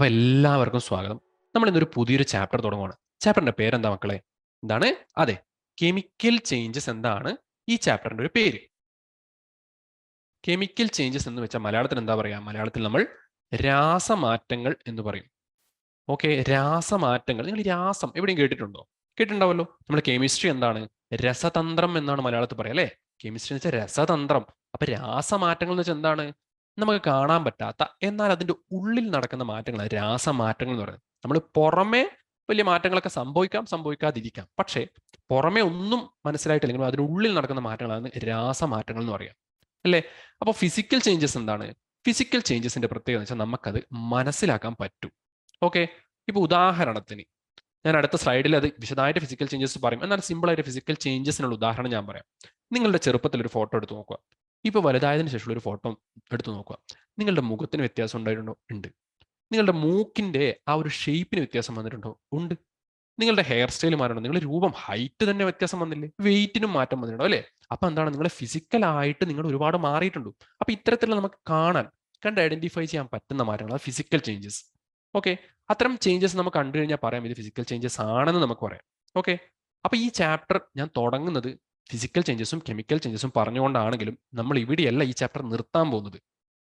അപ്പൊ എല്ലാവർക്കും സ്വാഗതം. നമ്മൾ ഇന്നൊരു പുതിയൊരു ചാപ്റ്റർ തുടങ്ങുവാണ്. ചാപ്റ്ററിന്റെ പേരെന്താ മക്കളെ? എന്താണ്? അതെ, കെമിക്കൽ ചേഞ്ചസ് എന്താണ് ഈ ചാപ്റ്ററിന്റെ ഒരു പേര്. കെമിക്കൽ ചേഞ്ചസ് എന്ന് വെച്ചാൽ മലയാളത്തിൽ എന്താ പറയാ? മലയാളത്തിൽ നമ്മൾ രാസമാറ്റങ്ങൾ എന്ന് പറയും. ഓക്കെ, രാസമാറ്റങ്ങൾ. നിങ്ങൾ രാസം എവിടെയും കേട്ടിട്ടുണ്ടോ? കേട്ടിട്ടുണ്ടാവല്ലോ. നമ്മൾ കെമിസ്ട്രി എന്താണ്? രസതന്ത്രം എന്നാണ് മലയാളത്തിൽ പറയാം അല്ലേ? കെമിസ്ട്രി എന്ന് വെച്ചാൽ രസതന്ത്രം. അപ്പൊ രാസമാറ്റങ്ങൾ എന്ന് വെച്ചാൽ എന്താണ്? നമുക്ക് കാണാൻ പറ്റാത്ത എന്നാൽ അതിന്റെ ഉള്ളിൽ നടക്കുന്ന മാറ്റങ്ങൾ രാസമാറ്റങ്ങൾ എന്ന് പറയുന്നത്. നമ്മൾ പുറമെ വലിയ മാറ്റങ്ങളൊക്കെ സംഭവിക്കാം, സംഭവിക്കാതിരിക്കാം. പക്ഷേ പുറമെ ഒന്നും മനസ്സിലായിട്ടില്ലെങ്കിലും അതിനുള്ളിൽ നടക്കുന്ന മാറ്റങ്ങളാണ് രാസമാറ്റങ്ങൾ എന്ന് പറയാം അല്ലേ? അപ്പോൾ ഫിസിക്കൽ ചേഞ്ചസ് എന്താണ്? ഫിസിക്കൽ ചേഞ്ചസിന്റെ പ്രത്യേകത എന്ന് വെച്ചാൽ നമുക്കത് മനസ്സിലാക്കാൻ പറ്റും. ഓക്കെ, ഇപ്പൊ ഉദാഹരണത്തിന് ഞാൻ അടുത്ത സ്ലൈഡിൽ അത് വിശദമായിട്ട് ഫിസിക്കൽ ചേഞ്ചസ് പറയും. എന്നാൽ സിമ്പിൾ ആയിട്ട് ഫിസിക്കൽ ചേഞ്ചസിനുള്ള ഉദാഹരണം ഞാൻ പറയാം. നിങ്ങളുടെ ചെറുപ്പത്തിൽ ഒരു ഫോട്ടോ എടുത്ത് നോക്കുക. ഇപ്പൊ വലുതായതിനു ശേഷമുള്ള ഒരു ഫോട്ടോ എടുത്ത് നോക്കുക. നിങ്ങളുടെ മുഖത്തിന് വ്യത്യാസം ഉണ്ടായിട്ടുണ്ടോ? ഉണ്ട്. നിങ്ങളുടെ മൂക്കിന്റെ ആ ഒരു ഷേപ്പിന് വ്യത്യാസം വന്നിട്ടുണ്ടോ? ഉണ്ട്. നിങ്ങളുടെ ഹെയർ സ്റ്റൈൽ മാറ്റണം, നിങ്ങളുടെ രൂപം ഹൈറ്റ് തന്നെ വ്യത്യാസം വന്നില്ലേ? വെയിറ്റിനും മാറ്റം വന്നിട്ടുണ്ടോ അല്ലേ? അപ്പൊ എന്താണ്? നിങ്ങൾ ഫിസിക്കലായിട്ട് നിങ്ങൾ ഒരുപാട് മാറിയിട്ടുണ്ട്. അപ്പൊ ഇത്തരത്തിലുള്ള നമുക്ക് കാണാൻ കണ്ട് ഐഡന്റിഫൈ ചെയ്യാൻ പറ്റുന്ന മാറ്റങ്ങൾ അത് ഫിസിക്കൽ ചേഞ്ചസ്. ഓക്കെ, അത്തരം ചേഞ്ചസ് നമുക്ക് കണ്ടു കഴിഞ്ഞാൽ പറയാം ഇത് ഫിസിക്കൽ ചേഞ്ചസ് ആണെന്ന് നമുക്ക് പറയാം. ഓക്കെ, അപ്പൊ ഈ ചാപ്റ്റർ ഞാൻ തുടങ്ങുന്നത് ഫിസിക്കൽ ചേഞ്ചസും കെമിക്കൽ ചേഞ്ചസും പറഞ്ഞുകൊണ്ടാണെങ്കിലും നമ്മൾ ഇവിടെയല്ല ഈ ചാപ്റ്റർ നിർത്താൻ പോകുന്നത്.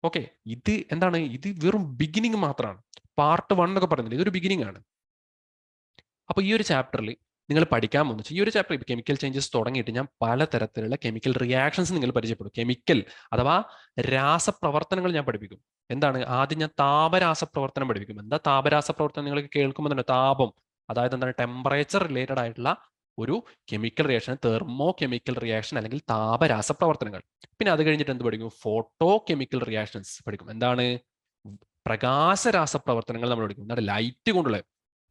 ഓക്കെ, ഇത് എന്താണ്? ഇത് വെറും ബിഗിനിങ് മാത്രമാണ്. പാർട്ട് 1 എന്നൊക്കെ പറയുന്നത് ഇതൊരു ബിഗിനിങ് ആണ്. അപ്പോൾ ഈ ഒരു ചാപ്റ്ററിൽ നിങ്ങൾ പഠിക്കാൻ പോകുന്നത് ഈ ഒരു ചാപ്റ്റർ കെമിക്കൽ ചേഞ്ചസ് തുടങ്ങിയിട്ട് ഞാൻ പലതരത്തിലുള്ള കെമിക്കൽ റിയാക്ഷൻസ് നിങ്ങൾ പരിചയപ്പെടും. കെമിക്കൽ അഥവാ രാസപ്രവർത്തനങ്ങൾ ഞാൻ പഠിപ്പിക്കും. എന്താണ്? ആദ്യം ഞാൻ താപരാസപ്രവർത്തനം പഠിപ്പിക്കും. എന്താ താപരാസപ്രവർത്തനം? നിങ്ങൾക്ക് കേൾക്കുമ്പോൾ തന്നെ താപം, അതായത് എന്താണ്? ടെമ്പറേച്ചർ റിലേറ്റഡ് ആയിട്ടുള്ള ഒരു chemical reaction, thermo chemical reaction അല്ലെങ്കിൽ താപരാസപ്രവർത്തനങ്ങൾ. പിന്നെ അത് കഴിഞ്ഞിട്ട് എന്ത് പഠിക്കും? ഫോട്ടോ കെമിക്കൽ റിയാക്ഷൻസ് പഠിക്കും. എന്താണ്? പ്രകാശരാസപ്രവർത്തനങ്ങൾ നമ്മൾ പഠിക്കും. എന്താണ്? ലൈറ്റ് കൊണ്ടുള്ള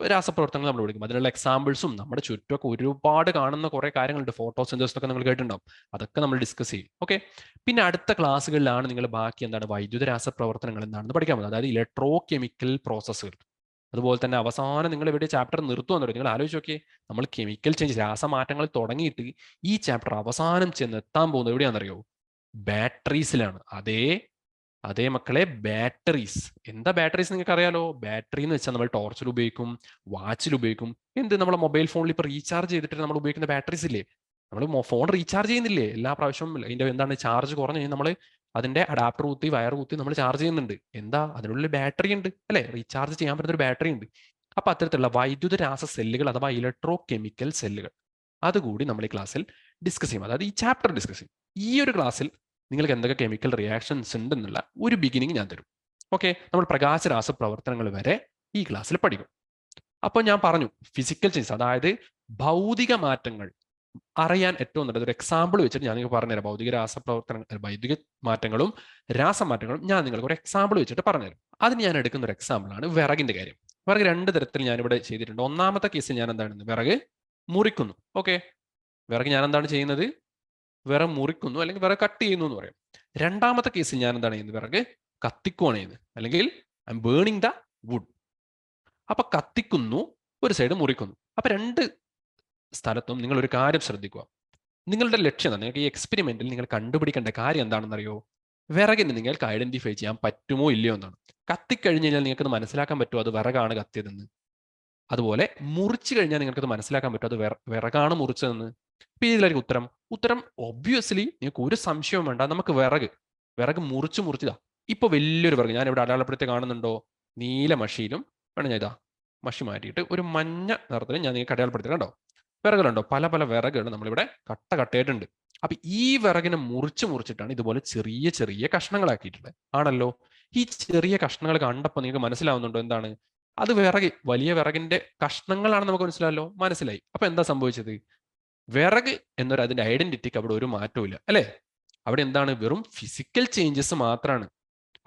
രാസപ്രവർത്തനങ്ങൾ നമ്മൾ പഠിക്കും. അതിനുള്ള എക്സാമ്പിൾസും നമ്മുടെ ചുറ്റുമൊക്കെ ഒരുപാട് കാണുന്ന കുറെ കാര്യങ്ങളുണ്ട്. ഫോട്ടോസിന്തസിസ് ഒക്കെ നിങ്ങൾ കേട്ടിട്ടുണ്ടാവും. അതൊക്കെ നമ്മൾ ഡിസ്കസ് ചെയ്യും. ഓക്കെ, പിന്നെ അടുത്ത ക്ലാസ്സുകളിലാണ് നിങ്ങൾ ബാക്കി എന്താണ് വൈദ്യുത രാസപ്രവർത്തനങ്ങൾ എന്താണെന്ന് പഠിക്കാൻ പോകുന്നത്. അതായത് ഇലക്ട്രോ കെമിക്കൽ പ്രോസസ്സുകൾ. അതുപോലെ തന്നെ അവസാനം നിങ്ങൾ എവിടെ ചാപ്റ്റർ നിർത്തുമെന്ന് പറയും. നിങ്ങൾ ആലോചിച്ച് നോക്കിയേ, നമ്മൾ കെമിക്കൽ ചേഞ്ച് രാസമാറ്റങ്ങൾ തുടങ്ങിയിട്ട് ഈ ചാപ്റ്റർ അവസാനം ചെന്ന് എത്താൻ പോകുന്നത് എവിടെയാണെന്നറിയോ? ബാറ്ററീസിലാണ്. അതേ മക്കളെ, ബാറ്ററീസ്. എന്താ ബാറ്ററീസ്? നിങ്ങൾക്ക് അറിയാലോ. ബാറ്ററി എന്ന് വെച്ചാൽ നമ്മൾ ടോർച്ചിൽ ഉപയോഗിക്കും, വാച്ചിൽ ഉപയോഗിക്കും. എന്ത്? നമ്മളെ മൊബൈൽ ഫോണിൽ ഇപ്പോൾ റീചാർജ് ചെയ്തിട്ട് നമ്മൾ ഉപയോഗിക്കുന്ന ബാറ്ററീസ് ഇല്ലേ? നമ്മൾ ഫോൺ റീചാർജ് ചെയ്യുന്നില്ലേ എല്ലാ പ്രാവശ്യവും? അതിന്റെ എന്താണ്? ചാർജ് കുറഞ്ഞു കഴിഞ്ഞാൽ നമ്മൾ അതിന്റെ അഡാപ്റ്റർ കുത്തി വയർ കുത്തി നമ്മൾ ചാർജ് ചെയ്യുന്നുണ്ട്. എന്താ? അതിനുള്ളിൽ ബാറ്ററി ഉണ്ട് അല്ലെ? റീചാർജ് ചെയ്യാൻ പറ്റുന്ന ഒരു ബാറ്ററി ഉണ്ട്. അപ്പൊ അത്തരത്തിലുള്ള വൈദ്യുത രാസ സെല്ലുകൾ അഥവാ ഇലക്ട്രോ കെമിക്കൽ സെല്ലുകൾ അതുകൂടി നമ്മൾ ഈ ക്ലാസ്സിൽ ഡിസ്കസ് ചെയ്യും. അതായത് ഈ ചാപ്റ്റർ ഡിസ്കസ് ചെയ്യും. ഈ ഒരു ക്ലാസ്സിൽ നിങ്ങൾക്ക് എന്തൊക്കെ കെമിക്കൽ റിയാക്ഷൻസ് ഉണ്ടെന്നുള്ള ഒരു ബിഗിനിങ് ഞാൻ തരും. ഓക്കെ, നമ്മൾ പ്രകാശരാസ പ്രവർത്തനങ്ങൾ വരെ ഈ ക്ലാസ്സിൽ പഠിക്കും. അപ്പോൾ ഞാൻ പറഞ്ഞു ഫിസിക്കൽ ചേഞ്ചസ്, അതായത് ഭൗതിക മാറ്റങ്ങൾ അറിയാൻ ഏറ്റവും നല്ലത് ഒരു എക്സാമ്പിൾ വെച്ചിട്ട് ഞാൻ നിങ്ങൾക്ക് പറഞ്ഞുതരാം. ഭൗതിക രാസപ്രവർത്തനങ്ങൾ, വൈദ്യുത മാറ്റങ്ങളും രാസമാറ്റങ്ങളും ഞാൻ നിങ്ങൾക്ക് ഒരു എക്സാമ്പിൾ വെച്ചിട്ട് പറഞ്ഞുതരാം. അതിന് ഞാൻ എടുക്കുന്ന ഒരു എക്സാമ്പിൾ ആണ് വിറകിന്റെ കാര്യം. വിറക് രണ്ട് തരത്തിൽ ഞാനിവിടെ ചെയ്തിട്ടുണ്ട്. ഒന്നാമത്തെ കേസിൽ ഞാൻ എന്താണ്? വിറക് മുറിക്കുന്നു. ഓക്കെ, വിറക് ഞാൻ എന്താണ് ചെയ്യുന്നത്? വിറക് മുറിക്കുന്നു അല്ലെങ്കിൽ വിറക് കട്ട് ചെയ്യുന്നു എന്ന് പറയാം. രണ്ടാമത്തെ കേസിൽ ഞാൻ എന്താണ് ചെയ്യുന്നത്? വിറക് കത്തിക്കുകയാണ് ചെയ്യുന്നത്, അല്ലെങ്കിൽ I am burning the wood. അപ്പൊ കത്തിക്കുന്നു, ഒരു സൈഡ് മുറിക്കുന്നു. അപ്പൊ രണ്ട് സ്ഥലത്തും നിങ്ങൾ ഒരു കാര്യം ശ്രദ്ധിക്കുക. നിങ്ങളുടെ ലക്ഷ്യം എന്താണ്? നിങ്ങൾക്ക് ഈ എക്സ്പെരിമെന്റിൽ നിങ്ങൾ കണ്ടുപിടിക്കേണ്ട കാര്യം എന്താണെന്ന് അറിയോ? വിറകിന് നിങ്ങൾക്ക് ഐഡന്റിഫൈ ചെയ്യാൻ പറ്റുമോ ഇല്ലയോ എന്നാണ്. കത്തിക്കഴിഞ്ഞ് കഴിഞ്ഞാൽ നിങ്ങൾക്ക് മനസ്സിലാക്കാൻ പറ്റുമോ അത് വിറകാണ് കത്തിയതെന്ന്? അതുപോലെ മുറിച്ചു കഴിഞ്ഞാൽ നിങ്ങൾക്കത് മനസ്സിലാക്കാൻ പറ്റും അത് വിറകാണ് മുറിച്ചതെന്ന്. ഇപ്പൊ ഇതിലായിരിക്കും ഉത്തരം ഒബ്വിയസ്ലി നിങ്ങൾക്ക് ഒരു സംശയവും വേണ്ട. നമുക്ക് വിറക് മുറിച്ചതാ. ഇപ്പൊ വലിയൊരു വിറക് ഞാൻ ഇവിടെ അടയാളപ്പെടുത്തി കാണുന്നുണ്ടോ? നീല മഷിയിലും വേണം ഞാൻ ഇതാ മഷി മാറ്റിയിട്ട് ഒരു മഞ്ഞ നിറത്തിലും ഞാൻ നിങ്ങൾക്ക് അടയാളപ്പെടുത്തി കണ്ടോ? വിറകുകളുണ്ടോ? പല പല വിറകുകൾ നമ്മളിവിടെ കട്ടയായിട്ടുണ്ട്. അപ്പൊ ഈ വിറകിനെ മുറിച്ചിട്ടാണ് ഇതുപോലെ ചെറിയ ചെറിയ കഷ്ണങ്ങളാക്കിയിട്ടുള്ളത് ആണല്ലോ. ഈ ചെറിയ കഷ്ണങ്ങൾ കണ്ടപ്പോൾ നിങ്ങൾക്ക് മനസ്സിലാവുന്നുണ്ടോ എന്താണ്? അത് വലിയ വിറകിന്റെ കഷ്ണങ്ങളാണെന്ന് നമുക്ക് മനസ്സിലായി. അപ്പൊ എന്താ സംഭവിച്ചത്? വിറക് എന്നൊരു അതിന്റെ ഐഡന്റിറ്റിക്ക് അവിടെ ഒരു മാറ്റവും ഇല്ല അല്ലെ? അവിടെ എന്താണ്? വെറും ഫിസിക്കൽ ചേഞ്ചസ് മാത്രമാണ്.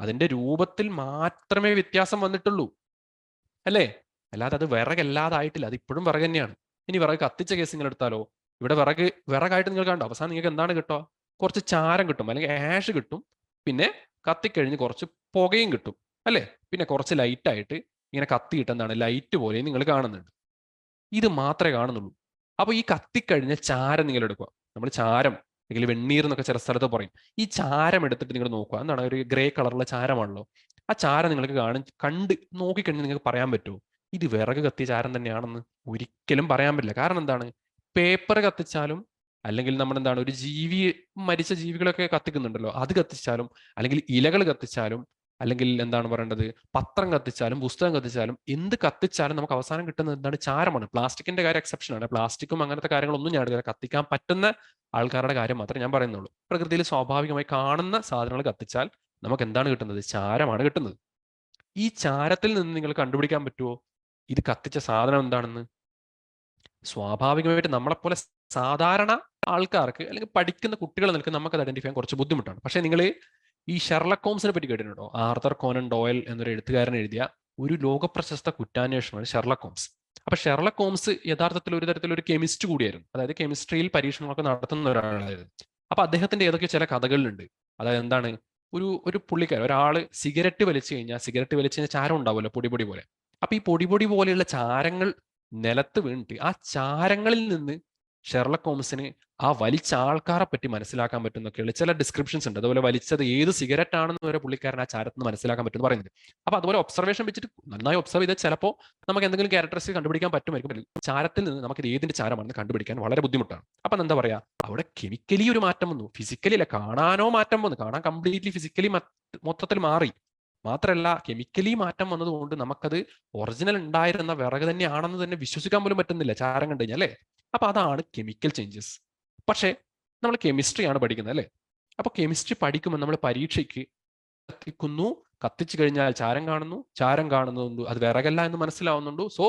അതിന്റെ രൂപത്തിൽ മാത്രമേ വ്യത്യാസം വന്നിട്ടുള്ളൂ അല്ലേ? അല്ലാതെ അത് വിറകല്ലാതായിട്ടില്ല. അത് ഇപ്പോഴും വിറക് തന്നെയാണ്. ഇനി വിറക് കത്തിച്ച കേസ് നിങ്ങൾ എടുത്താലോ, ഇവിടെ വിറകായിട്ട് നിങ്ങൾ കണ്ടോ? അവസാനം നിങ്ങൾക്ക് എന്താണ് കിട്ടുക? കുറച്ച് ചാരം കിട്ടും, അല്ലെങ്കിൽ ആഷ് കിട്ടും. പിന്നെ കത്തിക്കഴിഞ്ഞ് കുറച്ച് പുകയും കിട്ടും അല്ലേ? പിന്നെ കുറച്ച് ലൈറ്റായിട്ട് ഇങ്ങനെ കത്തിയിട്ട് എന്താണ് ലൈറ്റ് പോലെ നിങ്ങൾ കാണുന്നുണ്ട്. ഇത് മാത്രമേ കാണുന്നുള്ളൂ. അപ്പൊ ഈ കത്തിക്കഴിഞ്ഞ ചാരം നിങ്ങൾ എടുക്കുക. നമ്മൾ ചാരം അല്ലെങ്കിൽ വെണ്ണീർ എന്നൊക്കെ ചില സ്ഥലത്ത് പറയും. ഈ ചാരം എടുത്തിട്ട് നിങ്ങൾ നോക്കുക. എന്താണ്? ഒരു ഗ്രേ കളറുള്ള ചാരമാണല്ലോ. ആ ചാരം നിങ്ങൾക്ക് കണ്ട് നോക്കിക്കഴിഞ്ഞാൽ നിങ്ങൾക്ക് പറയാൻ പറ്റുമോ ഇത് വിറക് കത്തിയ ചാരം തന്നെയാണെന്ന്? ഒരിക്കലും പറയാൻ പറ്റില്ല. കാരണം എന്താണ്? പേപ്പർ കത്തിച്ചാലും അല്ലെങ്കിൽ നമ്മളെന്താണ് ഒരു മരിച്ച ജീവികളൊക്കെ കത്തിക്കുന്നുണ്ടല്ലോ, അത് കത്തിച്ചാലും അല്ലെങ്കിൽ ഇലകൾ കത്തിച്ചാലും അല്ലെങ്കിൽ എന്താണ് പറയേണ്ടത്, പത്രം കത്തിച്ചാലും പുസ്തകം കത്തിച്ചാലും എന്ത് കത്തിച്ചാലും നമുക്ക് അവസാനം കിട്ടുന്നത് എന്താണ്? ചാരമാണ്. പ്ലാസ്റ്റിക്കിന്റെ കാര്യം എക്സെപ്ഷൻ ആണ്. പ്ലാസ്റ്റിക്കും അങ്ങനത്തെ കാര്യങ്ങളൊന്നും ഞാൻ എടുക്കില്ല. കത്തിക്കാൻ പറ്റുന്ന ആൾക്കാരുടെ കാര്യം മാത്രമേ ഞാൻ പറയുന്നുള്ളൂ. പ്രകൃതിയിൽ സ്വാഭാവികമായി കാണുന്ന സാധനങ്ങൾ കത്തിച്ചാൽ നമുക്ക് എന്താണ് കിട്ടുന്നത്? ചാരമാണ് കിട്ടുന്നത്. ഈ ചാരത്തിൽ നിന്ന് നിങ്ങൾ കണ്ടുപിടിക്കാൻ പറ്റുമോ ഇത് കത്തിച്ച സാധനം എന്താണെന്ന്? സ്വാഭാവികമായിട്ട് നമ്മളെപ്പോലെ സാധാരണ ആൾക്കാർക്ക് അല്ലെങ്കിൽ പഠിക്കുന്ന കുട്ടികൾ നിൽക്കുന്ന നമുക്കത് ഐഡന്റിഫൈ ചെയ്യാൻ കുറച്ച് ബുദ്ധിമുട്ടാണ്. പക്ഷേ നിങ്ങൾ ഈ ഷെർലക് ഹോംസിനെ പറ്റി കേട്ടിട്ടുണ്ടോ? ആർതർ കോനൻ ഡോയൽ എന്നൊരു എഴുത്തുകാരൻ എഴുതിയ ഒരു ലോകപ്രശസ്ത കുറ്റാന്വേഷണമാണ് ഷെർലക് ഹോംസ്. അപ്പൊ ഷെർലക് ഹോംസ് യഥാർത്ഥത്തിൽ ഒരു തരത്തിലൊരു കെമിസ്റ്റ് കൂടിയായിരുന്നു. അതായത് കെമിസ്ട്രിയിൽ പരീക്ഷണങ്ങളൊക്കെ നടത്തുന്ന ഒരാളായിരുന്നു. അപ്പൊ അദ്ദേഹത്തിന്റെ ഏതൊക്കെ ചില കഥകളിലുണ്ട്. അതായത് എന്താണ്, ഒരു പുള്ളിക്കാരൻ ഒരാള് സിഗരറ്റ് വലിച്ചു കഴിഞ്ഞാൽ ചാരം ഉണ്ടാവുമല്ലോ, പൊടി പൊടി പോലെ. അപ്പൊ ഈ പൊടി പൊടി പോലെയുള്ള ചാരങ്ങൾ നിലത്ത് വീണിട്ട് ആ ചാരങ്ങളിൽ നിന്ന് ഷെർലക് ഹോംസിന് ആ വലിച്ച ആൾക്കാരെ പറ്റി മനസ്സിലാക്കാൻ പറ്റുന്നൊക്കെയുള്ള ചില ഡിസ്ക്രിപ്ഷൻസ് ഉണ്ട്. അതുപോലെ വലിച്ചത് ഏത് സിഗരറ്റ് ആണെന്ന് വരെ പുള്ളിക്കാരൻ ആ ചാരത്തിന് മനസ്സിലാക്കാൻ പറ്റുമെന്ന് പറയുന്നത്. അപ്പൊ അതുപോലെ ഒബ്സർവേഷൻ വെച്ചിട്ട് നന്നായി ഒബ്സർവ് ചെയ്താൽ ചിലപ്പോൾ നമുക്ക് എന്തെങ്കിലും ക്യാരക്ടറിസ്റ്റിക് കണ്ടുപിടിക്കാൻ പറ്റുമായിരിക്കും. ചാരത്തിൽ നിന്ന് നമുക്ക് ഇത് ഏതിന്റെ ചാരമാണെന്ന് കണ്ടുപിടിക്കാൻ വളരെ ബുദ്ധിമുട്ടാണ്. അപ്പൊ എന്താ പറയാ, അവിടെ കെമിക്കലി ഒരു മാറ്റം വന്നു, ഫിസിക്കലി അല്ല, കാണാനോ മാറ്റം വന്നു. കാണാൻ കംപ്ലീറ്റ്ലി ഫിസിക്കലി മൊത്തത്തിൽ മാറി. മാത്രമല്ല കെമിക്കലി മാറ്റം വന്നതുകൊണ്ട് നമുക്കത് ഒറിജിനൽ ഉണ്ടായിരുന്ന വിറക് തന്നെയാണെന്ന് തന്നെ വിശ്വസിക്കാൻ പോലും പറ്റുന്നില്ല ചാരം കണ്ടു കഴിഞ്ഞാൽ, അല്ലേ? അപ്പൊ അതാണ് കെമിക്കൽ ചേഞ്ചസ്. പക്ഷേ നമ്മൾ കെമിസ്ട്രി ആണ് പഠിക്കുന്നത്, അല്ലേ? അപ്പൊ കെമിസ്ട്രി പഠിക്കുമ്പോൾ നമ്മൾ പരീക്ഷയ്ക്ക് കത്തിക്കുന്നു, കത്തിച്ചു കഴിഞ്ഞാൽ ചാരം കാണുന്നുണ്ട്, അത് വിറകല്ല എന്ന് മനസ്സിലാവുന്നുണ്ടോ? So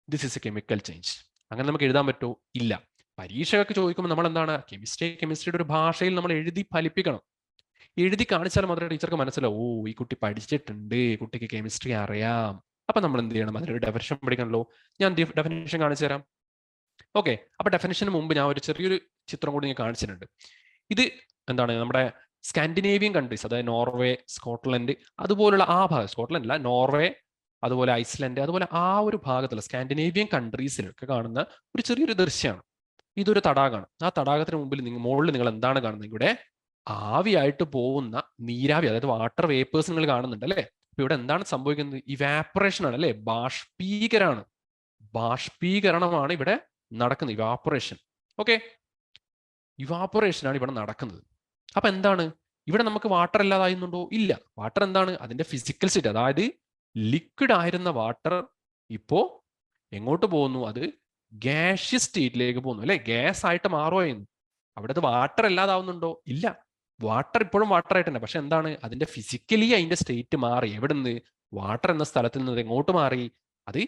this is A chemical change. അങ്ങനെ നമുക്ക് എഴുതാൻ പറ്റുമോ? ഇല്ല. പരീക്ഷയൊക്കെ ചോദിക്കുമ്പോൾ നമ്മൾ എന്താണ്, കെമിസ്ട്രിയുടെ ഒരു ഭാഷയിൽ നമ്മൾ എഴുതി ഫലിപ്പിക്കണം. എഴുതി കാണിച്ചാൽ മാത്രമേ ടീച്ചർക്ക് മനസ്സിലാവും, ഓ ഈ കുട്ടി പഠിച്ചിട്ടുണ്ട്, കുട്ടിക്ക് കെമിസ്ട്രി അറിയാം. അപ്പൊ നമ്മൾ എന്ത് ചെയ്യണം? അതിനൊരു ഡെഫിനിഷൻ പഠിക്കണല്ലോ. ഞാൻ ഡെഫിനിഷൻ കാണിച്ചു തരാം. ഓക്കെ, അപ്പൊ ഡെഫിനിഷന് മുമ്പ് ഞാൻ ഒരു ചെറിയൊരു ചിത്രം കൂടി ഞാൻ കാണിച്ചിട്ടുണ്ട്. ഇത് എന്താണ്, നമ്മുടെ സ്കാൻഡിനേവിയൻ കൺട്രീസ്, അതായത് നോർവേ, സ്കോട്ട്ലൻഡ്, അതുപോലുള്ള ആ ഭാഗം, സ്കോട്ട്ലൻഡ് അല്ല, നോർവേ, അതുപോലെ ഐസ്ലൻഡ്, അതുപോലെ ആ ഒരു ഭാഗത്തുള്ള സ്കാൻഡിനേവിയൻ കൺട്രീസിലൊക്കെ കാണുന്ന ഒരു ചെറിയൊരു ദൃശ്യമാണ്. ഇതൊരു തടാകമാണ്. ആ തടാകത്തിന് മുമ്പിൽ മുകളിൽ നിങ്ങൾ എന്താണ് കാണുന്നത്? ഇവിടെ ആവിയായിട്ട് പോകുന്ന നീരാവി, അതായത് വാട്ടർ വേപ്പേഴ്സ് നിങ്ങൾ കാണുന്നുണ്ട്, അല്ലേ? അപ്പൊ ഇവിടെ എന്താണ് സംഭവിക്കുന്നത്? ഇവാപ്പറേഷൻ ആണ്, അല്ലെ? ബാഷ്പീകരണമാണ് ഇവിടെ നടക്കുന്നത്. ഇവാപ്പറേഷൻ. ഓക്കെ, ഇവാപ്പറേഷൻ ആണ് ഇവിടെ നടക്കുന്നത്. അപ്പൊ എന്താണ് ഇവിടെ? നമുക്ക് വാട്ടർ ഇല്ലാതായിരുന്നുണ്ടോ? ഇല്ല. വാട്ടർ എന്താണ്? അതിന്റെ ഫിസിക്കൽ സ്റ്റേറ്റ്, അതായത് ലിക്വിഡ് ആയിരുന്ന വാട്ടർ ഇപ്പോ എങ്ങോട്ട് പോകുന്നു? അത് ഗ്യാഷ്യസ് സ്റ്റേറ്റിലേക്ക് പോകുന്നു, അല്ലെ? ഗ്യാസ് ആയിട്ട് മാറുമായിരുന്നു. അവിടെ വാട്ടർ ഇല്ലാതാവുന്നുണ്ടോ? ഇല്ല. വാട്ടർ ഇപ്പോഴും വാട്ടർ ആയിട്ട് തന്നെ. പക്ഷെ എന്താണ്? അതിന്റെ ഫിസിക്കലി അതിന്റെ സ്റ്റേറ്റ് മാറി. എവിടുന്ന്? വാട്ടർ എന്ന സ്ഥലത്ത് നിന്ന് എങ്ങോട്ട് മാറി? അത്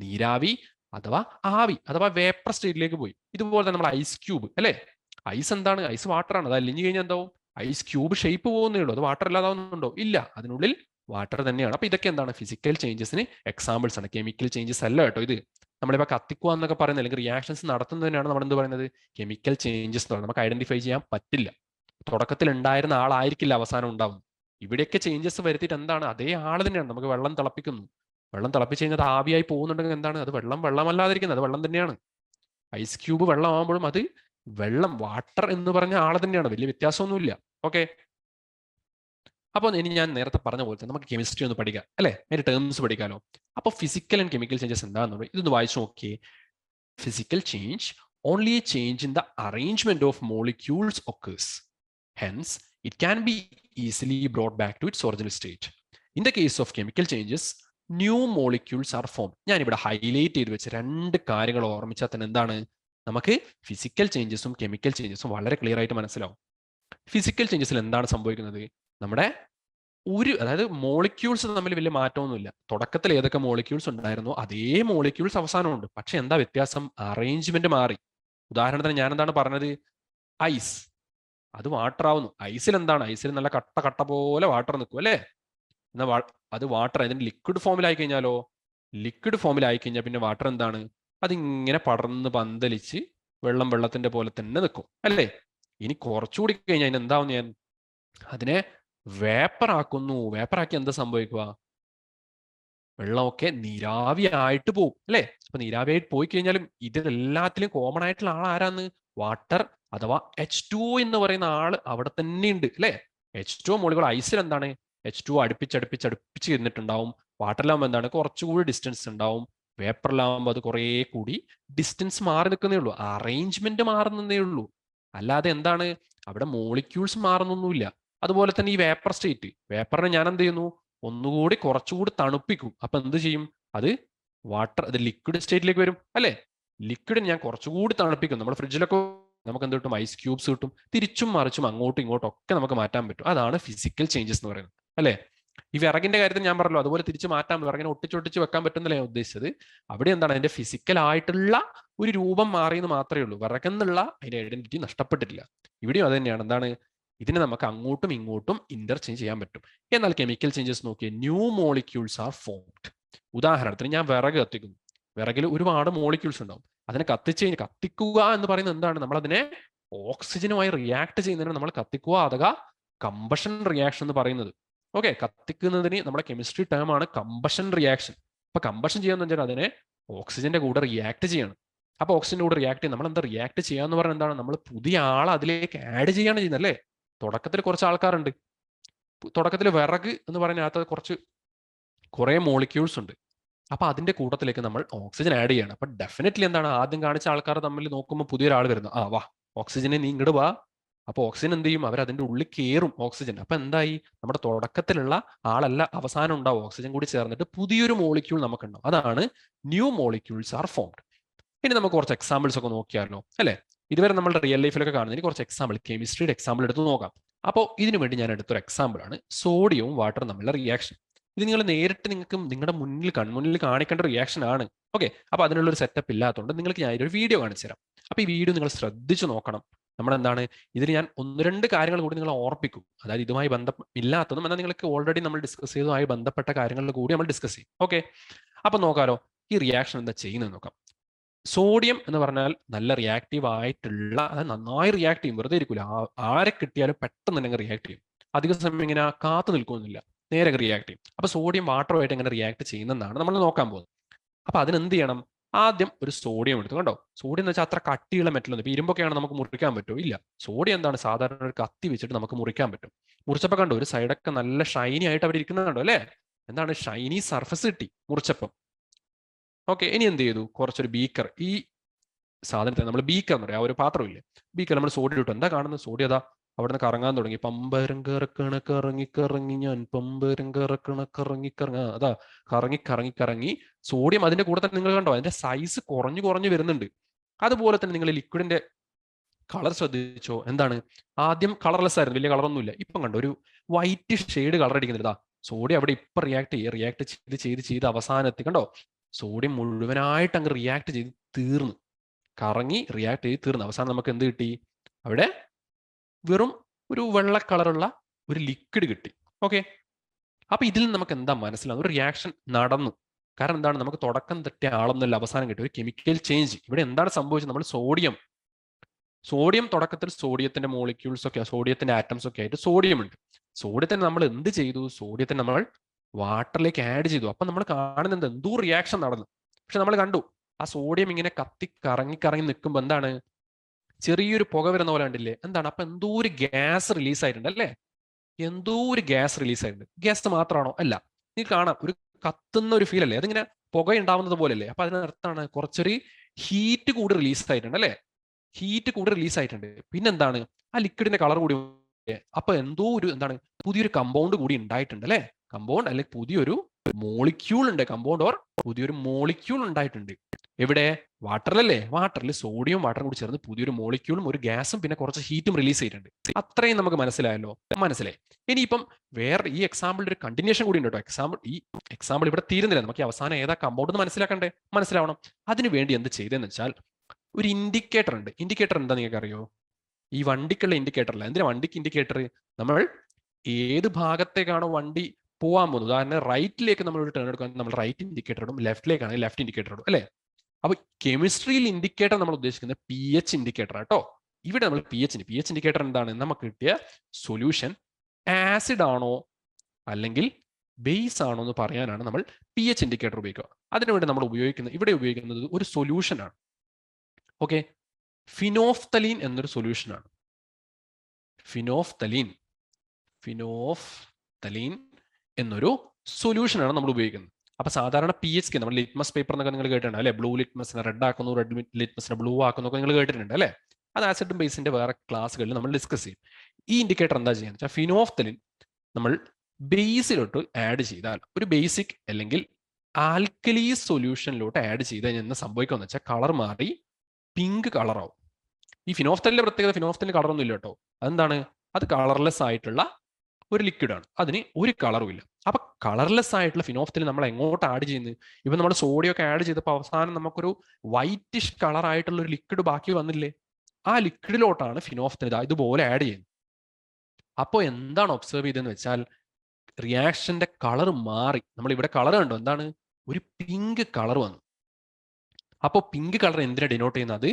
നീരാവി അഥവാ ആവി അഥവാ വേപ്പർ സ്റ്റേറ്റിലേക്ക് പോയി. ഇതുപോലെ തന്നെ നമ്മൾ ഐസ് ക്യൂബ്, അല്ലെ? ഐസ് എന്താണ്? ഐസ് വാട്ടർ ആണ്. അത് അലിഞ്ഞു കഴിഞ്ഞാൽ എന്താവും? ഐസ് ക്യൂബ് ഷേപ്പ് പോകുന്നേ ഉള്ളൂ. അത് വാട്ടർ ഇല്ലാതാവുന്നുണ്ടോ? ഇല്ല. അതിനുള്ളിൽ വാട്ടർ തന്നെയാണ്. അപ്പൊ ഇതൊക്കെ എന്താണ്? ഫിസിക്കൽ ചേഞ്ചസിന് എക്സാമ്പിൾസ് ആണ്. കെമിക്കൽ ചേഞ്ചസ് അല്ല കേട്ടോ ഇത്. നമ്മളിപ്പോൾ കത്തിക്കുക എന്നൊക്കെ പറയുന്നത് അല്ലെങ്കിൽ റിയാക്ഷൻസ് നടത്തുന്നതിനാണ് നമ്മൾ എന്ത് പറയുന്നത്? കെമിക്കൽ ചേഞ്ചസ് എന്ന് പറയുന്നത്. നമുക്ക് ഐഡന്റിഫൈ ചെയ്യാൻ പറ്റില്ല. തുടക്കത്തിൽ ഉണ്ടായിരുന്ന ആളായിരിക്കില്ല അവസാനം ഉണ്ടാവുന്നത്. ഇവിടെയൊക്കെ ചേഞ്ചസ് വരുത്തിയിട്ട് എന്താണ്? അതേ ആൾ തന്നെയാണ്. നമുക്ക് വെള്ളം തിളപ്പിക്കുന്നു, വെള്ളം തിളപ്പിച്ച് കഴിഞ്ഞാൽ അത് ആവിയായി പോകുന്നുണ്ടെങ്കിൽ എന്താണ്? അത് വെള്ളമല്ലാതിരിക്കുന്നത്, അത് വെള്ളം തന്നെയാണ്. ഐസ് ക്യൂബ് വെള്ളമാകുമ്പോഴും അത് വാട്ടർ എന്ന് പറഞ്ഞ ആൾ തന്നെയാണ്. വലിയ വ്യത്യാസമൊന്നുമില്ല. ഓക്കെ, അപ്പോൾ ഇനി ഞാൻ നേരത്തെ പറഞ്ഞ പോലെ നമുക്ക് കെമിസ്ട്രി ഒന്ന് പഠിക്കാം, അല്ലെ? അതിന്റെ ടേംസ് പഠിക്കാമല്ലോ. അപ്പോൾ ഫിസിക്കൽ ആൻഡ് കെമിക്കൽ ചേഞ്ചസ് എന്താണെന്ന് ഇതൊന്ന് വായിച്ചു നോക്കിയേ. Physical change only A change in the arrangement of molecules occurs. Hence, it can be easily brought back to its original state. In the case of chemical changes, new molecules are formed. ഞാൻ ഇവിടെ highlight ചെയ്ത് വെച്ച രണ്ട് കാര്യങ്ങൾ ഓർമ്മിച്ചാൽ തന്നെ എന്താണ്, നമുക്ക് physical ചേഞ്ചസും chemical ചേഞ്ചസും വളരെ ക്ലിയർ ആയിട്ട് മനസ്സിലാവും. ഫിസിക്കൽ ചേഞ്ചസിൽ എന്താണ് സംഭവിക്കുന്നത്? നമ്മുടെ അതായത് മോളിക്യൂൾസ് തമ്മിൽ വലിയ മാറ്റമൊന്നുമില്ല. തുടക്കത്തിൽ ഏതൊക്കെ മോളിക്യൂൾസ് ഉണ്ടായിരുന്നോ അതേ മോളിക്യൂൾസ് അവസാനമുണ്ട്. പക്ഷെ എന്താ വ്യത്യാസം? അറേഞ്ച്മെന്റ് മാറി. ഉദാഹരണത്തിന് ഞാൻ എന്താണ് പറഞ്ഞത്? ഐസ്, അത് വാട്ടർ ആവുന്നു. ഐസിൽ എന്താണ്? ഐസിൽ നല്ല കട്ട പോലെ വാട്ടർ നിൽക്കും, അല്ലേ? എന്നാൽ അത് വാട്ടർ അതിന്റെ ലിക്വിഡ് ഫോമിലായി കഴിഞ്ഞാലോ? ലിക്വിഡ് ഫോമിലായി കഴിഞ്ഞാൽ പിന്നെ വാട്ടർ എന്താണ്? അതിങ്ങനെ പടർന്ന് പന്തലിച്ച് വെള്ളത്തിന്റെ പോലെ തന്നെ നിൽക്കും, അല്ലേ? ഇനി കുറച്ചുകൂടി കഴിഞ്ഞാൽ അതിന് എന്താവും? ഞാൻ അതിനെ വേപ്പറാക്കുന്നു. വേപ്പറാക്കി എന്താ സംഭവിക്കുക? വെള്ളമൊക്കെ നീരാവിയായിട്ട് പോകും, അല്ലേ? അപ്പൊ നീരാവിയായിട്ട് പോയി കഴിഞ്ഞാലും ഇതിലെല്ലാത്തിലും കോമൺ ആയിട്ടുള്ള ആൾ ആരാന്ന്? വാട്ടർ അഥവാ H2O എന്ന് പറയുന്ന ആള് അവിടെ തന്നെ ഉണ്ട്, അല്ലെ? H2O മോളിക്യൂൾ ഐസിൽ എന്താണ്? H2O അടുപ്പിച്ച് ഇരുന്നിട്ടുണ്ടാവും. വാട്ടറിലാകുമ്പോൾ എന്താണ് കുറച്ചുകൂടി ഡിസ്റ്റൻസ് ഉണ്ടാവും. വേപ്പറിലാകുമ്പോൾ അത് കുറേ കൂടി ഡിസ്റ്റൻസ് മാറി നിൽക്കുന്നേ ഉള്ളൂ, അറേഞ്ച്മെന്റ് മാറുന്നതേ ഉള്ളൂ. അല്ലാതെ എന്താണ് അവിടെ മോളിക്യൂൾസ് മാറുന്നൊന്നുമില്ല. അതുപോലെ തന്നെ ഈ വേപ്പർ സ്റ്റേറ്റ്, വേപ്പറിനെ ഞാൻ എന്ത് ചെയ്യുന്നു, ഒന്നുകൂടി കുറച്ചുകൂടി തണുപ്പിക്കും. അപ്പൊ എന്ത് ചെയ്യും, അത് അത് ലിക്വിഡ് സ്റ്റേറ്റിലേക്ക് വരും അല്ലേ. ലിക്വിഡിന് ഞാൻ കുറച്ചുകൂടി തണുപ്പിക്കും. നമ്മുടെ ഫ്രിഡ്ജിലൊക്കെ നമുക്ക് എന്ത് കിട്ടും, ഐസ് ക്യൂബ്സ് കിട്ടും. തിരിച്ചും മറിച്ചും അങ്ങോട്ടും ഇങ്ങോട്ടും ഒക്കെ നമുക്ക് മാറ്റാൻ പറ്റും. അതാണ് ഫിസിക്കൽ ചേഞ്ചസ് എന്ന് പറയുന്നത് അല്ലേ. ഈ വിറകിന്റെ കാര്യത്തിൽ ഞാൻ പറഞ്ഞല്ലോ, അതുപോലെ തിരിച്ച് മാറ്റാൻ, വിറകിനെ ഒട്ടിച്ചൊട്ടിച്ച് വെക്കാൻ പറ്റുന്നല്ലേ ഞാൻ ഉദ്ദേശിച്ചത്. അവിടെ എന്താണ് അതിന്റെ ഫിസിക്കൽ ആയിട്ടുള്ള ഒരു രൂപം മാറിയെന്ന് മാത്രമേ ഉള്ളൂ, വിറകെന്നുള്ള അതിന്റെ ഐഡന്റിറ്റി നഷ്ടപ്പെട്ടിട്ടില്ല. ഇവിടെയും അത് തന്നെയാണ്. എന്താണ്, ഇതിനെ നമുക്ക് അങ്ങോട്ടും ഇങ്ങോട്ടും ഇന്റർചേഞ്ച് ചെയ്യാൻ പറ്റും. എന്നാൽ കെമിക്കൽ ചേഞ്ചസ് നോക്കിയേ, ന്യൂ മോളിക്യൂൾസ് ആർ ഫോംഡ്. ഉദാഹരണത്തിന് ഞാൻ വിറക് കത്തിക്കുന്നു, വിറകിൽ ഒരുപാട് മോളിക്യൂൾസ് ഉണ്ടാവും. അതിനെ കത്തിക്കുക എന്ന് പറയുന്നത് എന്താണ്, നമ്മൾ അതിനെ ഓക്സിജനുമായി റിയാക്ട് ചെയ്യുന്നതിന് നമ്മൾ കത്തിക്കുക അഥവാ കമ്പഷൻ റിയാക്ഷൻ എന്ന് പറയുന്നത്. ഓക്കെ, കത്തിക്കുന്നതിന് നമ്മുടെ കെമിസ്ട്രി ടേം ആണ് കമ്പഷൻ റിയാക്ഷൻ. അപ്പൊ കമ്പഷൻ ചെയ്യാന്ന് വെച്ചാൽ അതിനെ ഓക്സിജന്റെ കൂടെ റിയാക്ട് ചെയ്യണം. അപ്പൊ ഓക്സിജന്റെ കൂടെ റിയാക്ട് ചെയ്യും. നമ്മൾ എന്താ റിയാക്ട് ചെയ്യാന്ന് പറഞ്ഞാൽ എന്താണ്, നമ്മൾ പുതിയ ആളെ അതിലേക്ക് ആഡ് ചെയ്യാണ് ചെയ്യുന്നത് അല്ലേ. തുടക്കത്തിൽ കുറച്ച് ആൾക്കാരുണ്ട്, തുടക്കത്തിൽ വിറക് എന്ന് പറയുന്നതിനകത്ത് കുറെ മോളിക്യൂൾസ് ഉണ്ട്. അപ്പൊ അതിന്റെ കൂട്ടത്തിലേക്ക് നമ്മൾ ഓക്സിജൻ ആഡ് ചെയ്യണം. അപ്പൊ ഡെഫിനറ്റ്ലി എന്താണ്, ആദ്യം കാണിച്ച ആൾക്കാർ തമ്മിൽ നോക്കുമ്പോൾ പുതിയൊരാൾ വരുന്നു, ആ വാ ഓക്സിജനെ നീ ഇങ്ങോട്ട് വാ. അപ്പൊ ഓക്സിജൻ എന്ത് ചെയ്യും, അവർ അതിന്റെ ഉള്ളിൽ കയറും ഓക്സിജൻ. അപ്പൊ എന്തായി, നമ്മുടെ തുടക്കത്തിലുള്ള ആളല്ല അവസാനം ഉണ്ടാവും, ഓക്സിജൻ കൂടി ചേർന്നിട്ട് പുതിയൊരു മോളിക്യൂൾ നമുക്കുണ്ടാവും. അതാണ് ന്യൂ മോളിക്യൂൾസ് ആർ ഫോംഡ്. ഇനി നമുക്ക് കുറച്ച് എക്സാമ്പിൾസ് ഒക്കെ നോക്കിയാലോ അല്ലെ. ഇതുവരെ നമ്മൾ റിയൽ ലൈഫിലൊക്കെ കാണുന്നതിന് കുറച്ച് എക്സാമ്പിൾ, കെമിസ്ട്രിയുടെ എക്സാമ്പിൾ എടുത്ത് നോക്കാം. അപ്പോൾ ഇതിനു വേണ്ടി ഞാൻ എടുത്തൊരു എക്സാമ്പിൾ ആണ് സോഡിയവും വാട്ടറും തമ്മിലുള്ള റിയാക്ഷൻ. ഇത് നിങ്ങൾ നേരിട്ട് നിങ്ങൾക്ക് നിങ്ങളുടെ കൺമുന്നിൽ കാണിക്കേണ്ട റിയാക്ഷൻ ആണ്. ഓക്കെ, അപ്പൊ അതിനുള്ള ഒരു സെറ്റപ്പ് ഇല്ലാത്തതുകൊണ്ട് നിങ്ങൾക്ക് ഞാൻ ഒരു വീഡിയോ കാണിച്ചു തരാം. അപ്പൊ ഈ വീഡിയോ നിങ്ങൾ ശ്രദ്ധിച്ചു നോക്കണം. നമ്മളെന്താണ് ഇതിൽ ഞാൻ 1-2 കാര്യങ്ങൾ കൂടി നിങ്ങൾ ഓർപ്പിക്കും. അതായത് ഇതുമായി ഇല്ലാത്തതും എന്നാൽ നിങ്ങൾക്ക് ഓൾറെഡി നമ്മൾ ഡിസ്കസ് ചെയ്തതുമായി ബന്ധപ്പെട്ട കാര്യങ്ങളിൽ കൂടി നമ്മൾ ഡിസ്കസ് ചെയ്യും. ഓക്കെ, അപ്പൊ നോക്കാലോ ഈ റിയാക്ഷൻ എന്താ ചെയ്യുന്നത് നോക്കാം. സോഡിയം എന്ന് പറഞ്ഞാൽ നല്ല റിയാക്റ്റീവ് ആയിട്ടുള്ള, അതായത് നന്നായി റിയാക്ട് ചെയ്യും, വെറുതെ ഇരിക്കില്ല. ആരെ കിട്ടിയാലും പെട്ടെന്ന് തന്നെ റിയാക്ട് ചെയ്യും. അധിക സമയം ഇങ്ങനെ കാത്തു നിൽക്കുന്നില്ല, നേരെ റിയാക്ട് ചെയ്യും. അപ്പൊ സോഡിയം വാട്ടറുമായിട്ട് എങ്ങനെ റിയാക്ട് ചെയ്യുന്നതാണ് നമ്മൾ നോക്കാൻ പോകുന്നത്. അപ്പൊ അതിനെന്ത് ചെയ്യണം, ആദ്യം ഒരു സോഡിയം എടുത്തു. കണ്ടോ, സോഡിയം എന്ന് വെച്ചാൽ അത്ര കട്ടിയുള്ള മെറ്റൽ ഒന്നും, ഇപ്പൊ ഇരുമ്പൊക്കെയാണ് നമുക്ക് മുറിക്കാൻ പറ്റുമോ, ഇല്ല. സോഡിയം എന്താണ്, സാധാരണ ഒരു കത്തി വെച്ചിട്ട് നമുക്ക് മുറിക്കാൻ പറ്റും. മുറിച്ചപ്പോൾ കണ്ടോ ഒരു സൈഡൊക്കെ നല്ല ഷൈനി ആയിട്ട് അവിടെ ഇരിക്കുന്നുണ്ടോ അല്ലേ. എന്താണ്, ഷൈനി സർഫസ് കിട്ടി മുറിച്ചപ്പം. ഓക്കെ, ഇനി എന്ത് ചെയ്തു, കുറച്ചൊരു ബീക്കർ, ഈ സാധനത്തെ നമ്മൾ ബീക്കർ എന്ന് പറയാം, ആ ഒരു പാത്രമില്ലേ, ബീക്കർ നമ്മൾ സോഡിയം ഇട്ടു. എന്താ കാണുന്നത്, സോഡിയം അതാ അവിടെ നിന്ന് കറങ്ങാൻ തുടങ്ങി. പമ്പരം കറങ്ങി ഞാൻ പമ്പരം കറങ്ങി അതാ കറങ്ങി. സോഡിയം അതിന്റെ കൂടെ തന്നെ നിങ്ങൾ കണ്ടോ, അതിന്റെ സൈസ് കുറഞ്ഞു വരുന്നുണ്ട്. അതുപോലെ തന്നെ നിങ്ങൾ ലിക്വിഡിന്റെ കളർ ശ്രദ്ധിച്ചോ, എന്താണ് ആദ്യം കളർലെസ് ആയിരുന്നു, വലിയ കളറൊന്നുമില്ല. ഇപ്പം കണ്ടോ ഒരു വൈറ്റ് ഷെയ്ഡ് കളർ അടിക്കുന്നുണ്ട്. ഇതാ സോഡിയം അവിടെ ഇപ്പൊ റിയാക്ട് ചെയ്ത് അവസാനത്തിൽ കണ്ടോ സോഡിയം മുഴുവനായിട്ട് അങ്ങ് റിയാക്ട് ചെയ്ത് തീർന്നു, കറങ്ങി റിയാക്ട് ചെയ്ത് തീർന്നു. അവസാനം നമുക്ക് എന്ത് കിട്ടി, അവിടെ വെറും ഒരു വെള്ള കളറുള്ള ഒരു ലിക്വിഡ് കിട്ടി. ഓക്കെ, അപ്പൊ ഇതിൽ നമുക്ക് എന്താ മനസ്സിലാവുന്നത്, ഒരു റിയാക്ഷൻ നടന്നു. കാരണം എന്താണ്, നമുക്ക് തുടക്കം തെറ്റിയ ആളൊന്നുമല്ല അവസാനം കിട്ടി, ഒരു കെമിക്കൽ ചേഞ്ച്. ഇവിടെ എന്താണ് സംഭവിച്ചത്, നമ്മൾ സോഡിയം തുടക്കത്തിൽ സോഡിയത്തിന്റെ മോളിക്യൂൾസ് ഒക്കെ, സോഡിയത്തിന്റെ ആറ്റംസ് ഒക്കെ ആയിട്ട് സോഡിയം ഉണ്ട്. സോഡിയത്തിന് നമ്മൾ എന്ത് ചെയ്തു, സോഡിയത്തിന് നമ്മൾ വാട്ടറിലേക്ക് ആഡ് ചെയ്തു. അപ്പൊ നമ്മൾ കാണുന്നത് എന്തോ റിയാക്ഷൻ നടന്നു. പക്ഷെ നമ്മൾ കണ്ടു ആ സോഡിയം ഇങ്ങനെ കറങ്ങി നിൽക്കുമ്പോൾ എന്താണ്, ചെറിയൊരു പുക വരുന്ന പോലെ കണ്ടില്ലേ, എന്താണ്, അപ്പൊ എന്തോ ഒരു ഗ്യാസ് റിലീസ് ആയിട്ടുണ്ട് അല്ലേ. എന്തോ ഒരു ഗ്യാസ് റിലീസ് ആയിട്ടുണ്ട്. ഗ്യാസ് മാത്രമാണോ, അല്ല, നീ കാണാം ഒരു കത്തുന്ന ഒരു ഫീൽ അല്ലേ, അതിങ്ങനെ പുക ഉണ്ടാവുന്നത് പോലെ അല്ലേ. അപ്പൊ അതിനർത്ഥമാണ് കുറച്ചൊരു ഹീറ്റ് കൂടി റിലീസ് ആയിട്ടുണ്ട് അല്ലേ, റിലീസ് ആയിട്ടുണ്ട്. പിന്നെന്താണ്, ആ ലിക്വിഡിന്റെ കളർ കൂടി, അപ്പൊ എന്തോ ഒരു എന്താണ്, പുതിയൊരു കമ്പൗണ്ട് കൂടി ഉണ്ടായിട്ടുണ്ട് അല്ലെ. കമ്പൗണ്ട് അല്ലെങ്കിൽ പുതിയൊരു മോളിക്യൂൾ ഉണ്ട്, കമ്പൗണ്ട് ഓർ പുതിയൊരു മോളിക്യൂൾ ഉണ്ടായിട്ടുണ്ട്. എവിടെ, വാട്ടറിലല്ലേ. വാട്ടറിൽ സോഡിയം വാട്ടറും കൂടി ചേർന്ന് പുതിയൊരു മോളിക്യൂളും ഒരു ഗ്യാസും പിന്നെ കുറച്ച് ഹീറ്റും റിലീസ് ചെയ്തിട്ടുണ്ട്. അത്രയും നമുക്ക് മനസ്സിലായല്ലോ. മനസ്സിലായി. ഇനിയിപ്പം വേറെ ഈ എക്സാമ്പിളിന്റെ ഒരു കണ്ടിന്യൂഷൻ കൂടി ഉണ്ട് കേട്ടോ. ഈ എക്സാമ്പിൾ ഇവിടെ തീരുന്നില്ല, നമുക്ക് അവസാനം ഏതാ കമ്പൗണ്ട് എന്ന് മനസ്സിലാവണം. അതിനു വേണ്ടി എന്ത് ചെയ്തെന്ന് വെച്ചാൽ ഒരു ഇൻഡിക്കേറ്റർ ഉണ്ട്. ഇൻഡിക്കേറ്റർ എന്താ നിങ്ങൾക്ക് അറിയോ, ഈ വണ്ടിക്കുള്ള ഇൻഡിക്കേറ്റർ അല്ല. എന്തിനാ വണ്ടിക്ക് ഇൻഡിക്കേറ്റർ, നമ്മൾ ഏത് ഭാഗത്തേക്കാണോ വണ്ടി പോകാൻ പോകുന്നത്, ഉദാഹരണം റൈറ്റിലേക്ക് നമ്മൾ ഒരു ടേൺ എടുക്കുകയാണെങ്കിൽ നമ്മൾ റൈറ്റ് ഇൻഡിക്കേറ്റർ ഇടും, ലെഫ്റ്റിലേക്കാണെങ്കിൽ ലെഫ്റ്റ് ഇൻഡിക്കേറ്റർ ഇടും അല്ലേ. അപ്പൊ കെമിസ്ട്രിയിൽ ഇൻഡിക്കേറ്റർ നമ്മൾ ഉദ്ദേശിക്കുന്നത് pH ഇൻഡിക്കേറ്റർ ആട്ടോ. ഇവിടെ നമ്മൾ pH ഇൻഡിക്കേറ്റർ എന്താണ്, നമുക്ക് കിട്ടിയ സൊല്യൂഷൻ ആസിഡ് ആണോ അല്ലെങ്കിൽ ബേസ് ആണോ എന്ന് പറയാനാണ് നമ്മൾ pH ഇൻഡിക്കേറ്റർ ഉപയോഗിക്കുക. അതിനുവേണ്ടി നമ്മൾ ഇവിടെ ഉപയോഗിക്കുന്നത് ഒരു സൊല്യൂഷൻ ആണ്. ഓക്കെ, ഫിനോഫ്തലീൻ എന്നൊരു സൊല്യൂഷൻ ആണ്. ഫിനോഫ്തലീൻ എന്നൊരു സൊല്യൂഷനാണ് നമ്മൾ ഉപയോഗിക്കുന്നത്. അപ്പൊ സാധാരണ PHK നമ്മൾ ലിറ്റ്മസ് പേപ്പർ എന്നൊക്കെ നിങ്ങൾ കേട്ടിട്ടുണ്ട് അല്ലെ? ബ്ലൂ ലിറ്റ്മസിനെ റെഡ് ആക്കുന്നു, റെഡ് ലിറ്റ്മസിനെ ബ്ലൂ ആക്കുന്നു ഒക്കെ നിങ്ങൾ കേട്ടിട്ടുണ്ട് അല്ലെ? അത് ആസിഡും ബേസിന്റെ വേറെ ക്ലാസ്സുകളിൽ നമ്മൾ ഡിസ്കസ് ചെയ്യും. ഈ ഇൻഡിക്കേറ്റർ എന്താ ചെയ്യുന്നത് വെച്ചാൽ ഫിനോഫ്തലിൻ നമ്മൾ ബേസിലോട്ട് ആഡ് ചെയ്താൽ ഒരു ബേസിക് അല്ലെങ്കിൽ ആൽക്കലി സൊല്യൂഷനിലോട്ട് ആഡ് ചെയ്ത് കഴിഞ്ഞാൽ സംഭവിക്കുക വെച്ചാൽ കളർ മാറി പിങ്ക് കളറാവും. ഈ ഫിനോഫ്തലിന്റെ പ്രത്യേകത, ഫിനോഫ്തലിന് കളറൊന്നും ഇല്ല കേട്ടോ. അതെന്താണ്? അത് കളർലെസ് ആയിട്ടുള്ള ഒരു ലിക്വിഡാണ്, അതിന് ഒരു കളറും ഇല്ല. അപ്പൊ കളർലെസ് ആയിട്ടുള്ള ഫിനോഫ്തലിൻ നമ്മൾ എങ്ങോട്ട് ആഡ് ചെയ്യുന്നത്? ഇപ്പൊ നമ്മൾ സോഡിയം ഒക്കെ ആഡ് ചെയ്തപ്പോൾ അവസാനം നമുക്കൊരു വൈറ്റിഷ് കളർ ആയിട്ടുള്ള ഒരു ലിക്വിഡ് ബാക്കി വന്നില്ലേ? ആ ലിക്വിഡിലോട്ടാണ് ഫിനോഫ്തലിൻ ഇതുപോലെ ആഡ് ചെയ്യുന്നത്. അപ്പോൾ എന്താണ് ഒബ്സർവ് ചെയ്തതെന്ന് വെച്ചാൽ റിയാക്ഷന്റെ കളർ മാറി. നമ്മൾ ഇവിടെ കളർ കണ്ടോ? എന്താണ്? ഒരു പിങ്ക് കളർ വന്നു. അപ്പോൾ പിങ്ക് കളർ എന്തിനാ ഡിനോട്ട് ചെയ്യുന്നത്?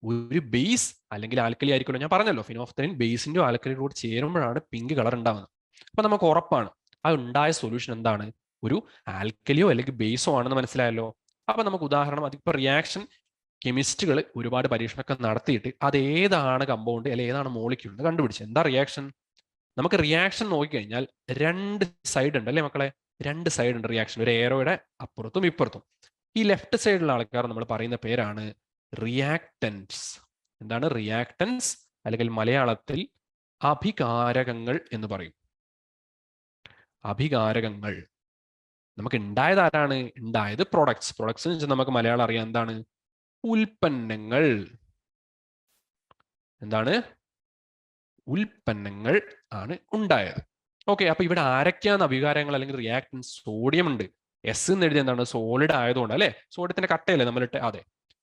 ഒരു ബേസ് അല്ലെങ്കിൽ ആൽക്കലി ആയിരിക്കുമല്ലോ. ഞാൻ പറഞ്ഞല്ലോ ഫിനോഫ്തലിൻ ബേസിന്റെ ആൽക്കലിയുടെ കൂടെ ചേരുമ്പോഴാണ് പിങ്ക് കളർ ഉണ്ടാവുന്നത്. അപ്പൊ നമുക്ക് ഉറപ്പാണ് ആ ഉണ്ടായ സൊല്യൂഷൻ എന്താണ്? ഒരു ആൽക്കലിയോ അല്ലെങ്കിൽ ബേസോ ആണെന്ന് മനസ്സിലായല്ലോ. അപ്പൊ നമുക്ക് ഉദാഹരണം, അതിപ്പോ റിയാക്ഷൻ കെമിസ്റ്റുകൾ ഒരുപാട് പരീക്ഷണമൊക്കെ നടത്തിയിട്ട് അത് ഏതാണ് കമ്പൗണ്ട് അല്ലെങ്കിൽ ഏതാണ് മോളിക്യൂൾ എന്ന് കണ്ടുപിടിച്ചത്. എന്താ റിയാക്ഷൻ? നമുക്ക് റിയാക്ഷൻ നോക്കിക്കഴിഞ്ഞാൽ രണ്ട് സൈഡ് ഉണ്ട് അല്ലേ മക്കളെ? രണ്ട് സൈഡ് ഉണ്ട് റിയാക്ഷൻ, ഒരു ഏറോയുടെ അപ്പുറത്തും ഇപ്പുറത്തും. ഈ ലെഫ്റ്റ് സൈഡിലുള്ള ആൾക്കാർ നമ്മൾ പറയുന്ന പേരാണ് റിയാക്ടൻസ്. എന്താണ് റിയാക്ടൻസ്? അല്ലെങ്കിൽ മലയാളത്തിൽ അഭികാരകങ്ങൾ എന്ന് പറയും. അഭികാരകങ്ങൾ. നമുക്ക് ഉണ്ടായത് ആരാണ്? ഉണ്ടായത് പ്രൊഡക്ട്സ്. പ്രൊഡക്ട്സ് എന്ന് വെച്ചാൽ നമുക്ക് മലയാളം അറിയാം എന്താണ്? ഉൽപ്പന്നങ്ങൾ. എന്താണ്? ഉൽപ്പന്നങ്ങൾ ആണ് ഉണ്ടായത്. ഓക്കെ, അപ്പൊ ഇവിടെ ആരൊക്കെയാണ് അഭികാരങ്ങൾ അല്ലെങ്കിൽ റിയാക്ടൻസ്? സോഡിയം ഉണ്ട്. എസ് എന്ന് എഴുതിയ എന്താണ്? സോളിഡ് ആയതുകൊണ്ട് അല്ലെ? സോഡിയത്തിന്റെ കട്ടയല്ലേ നമ്മളിട്ട്? അതെ.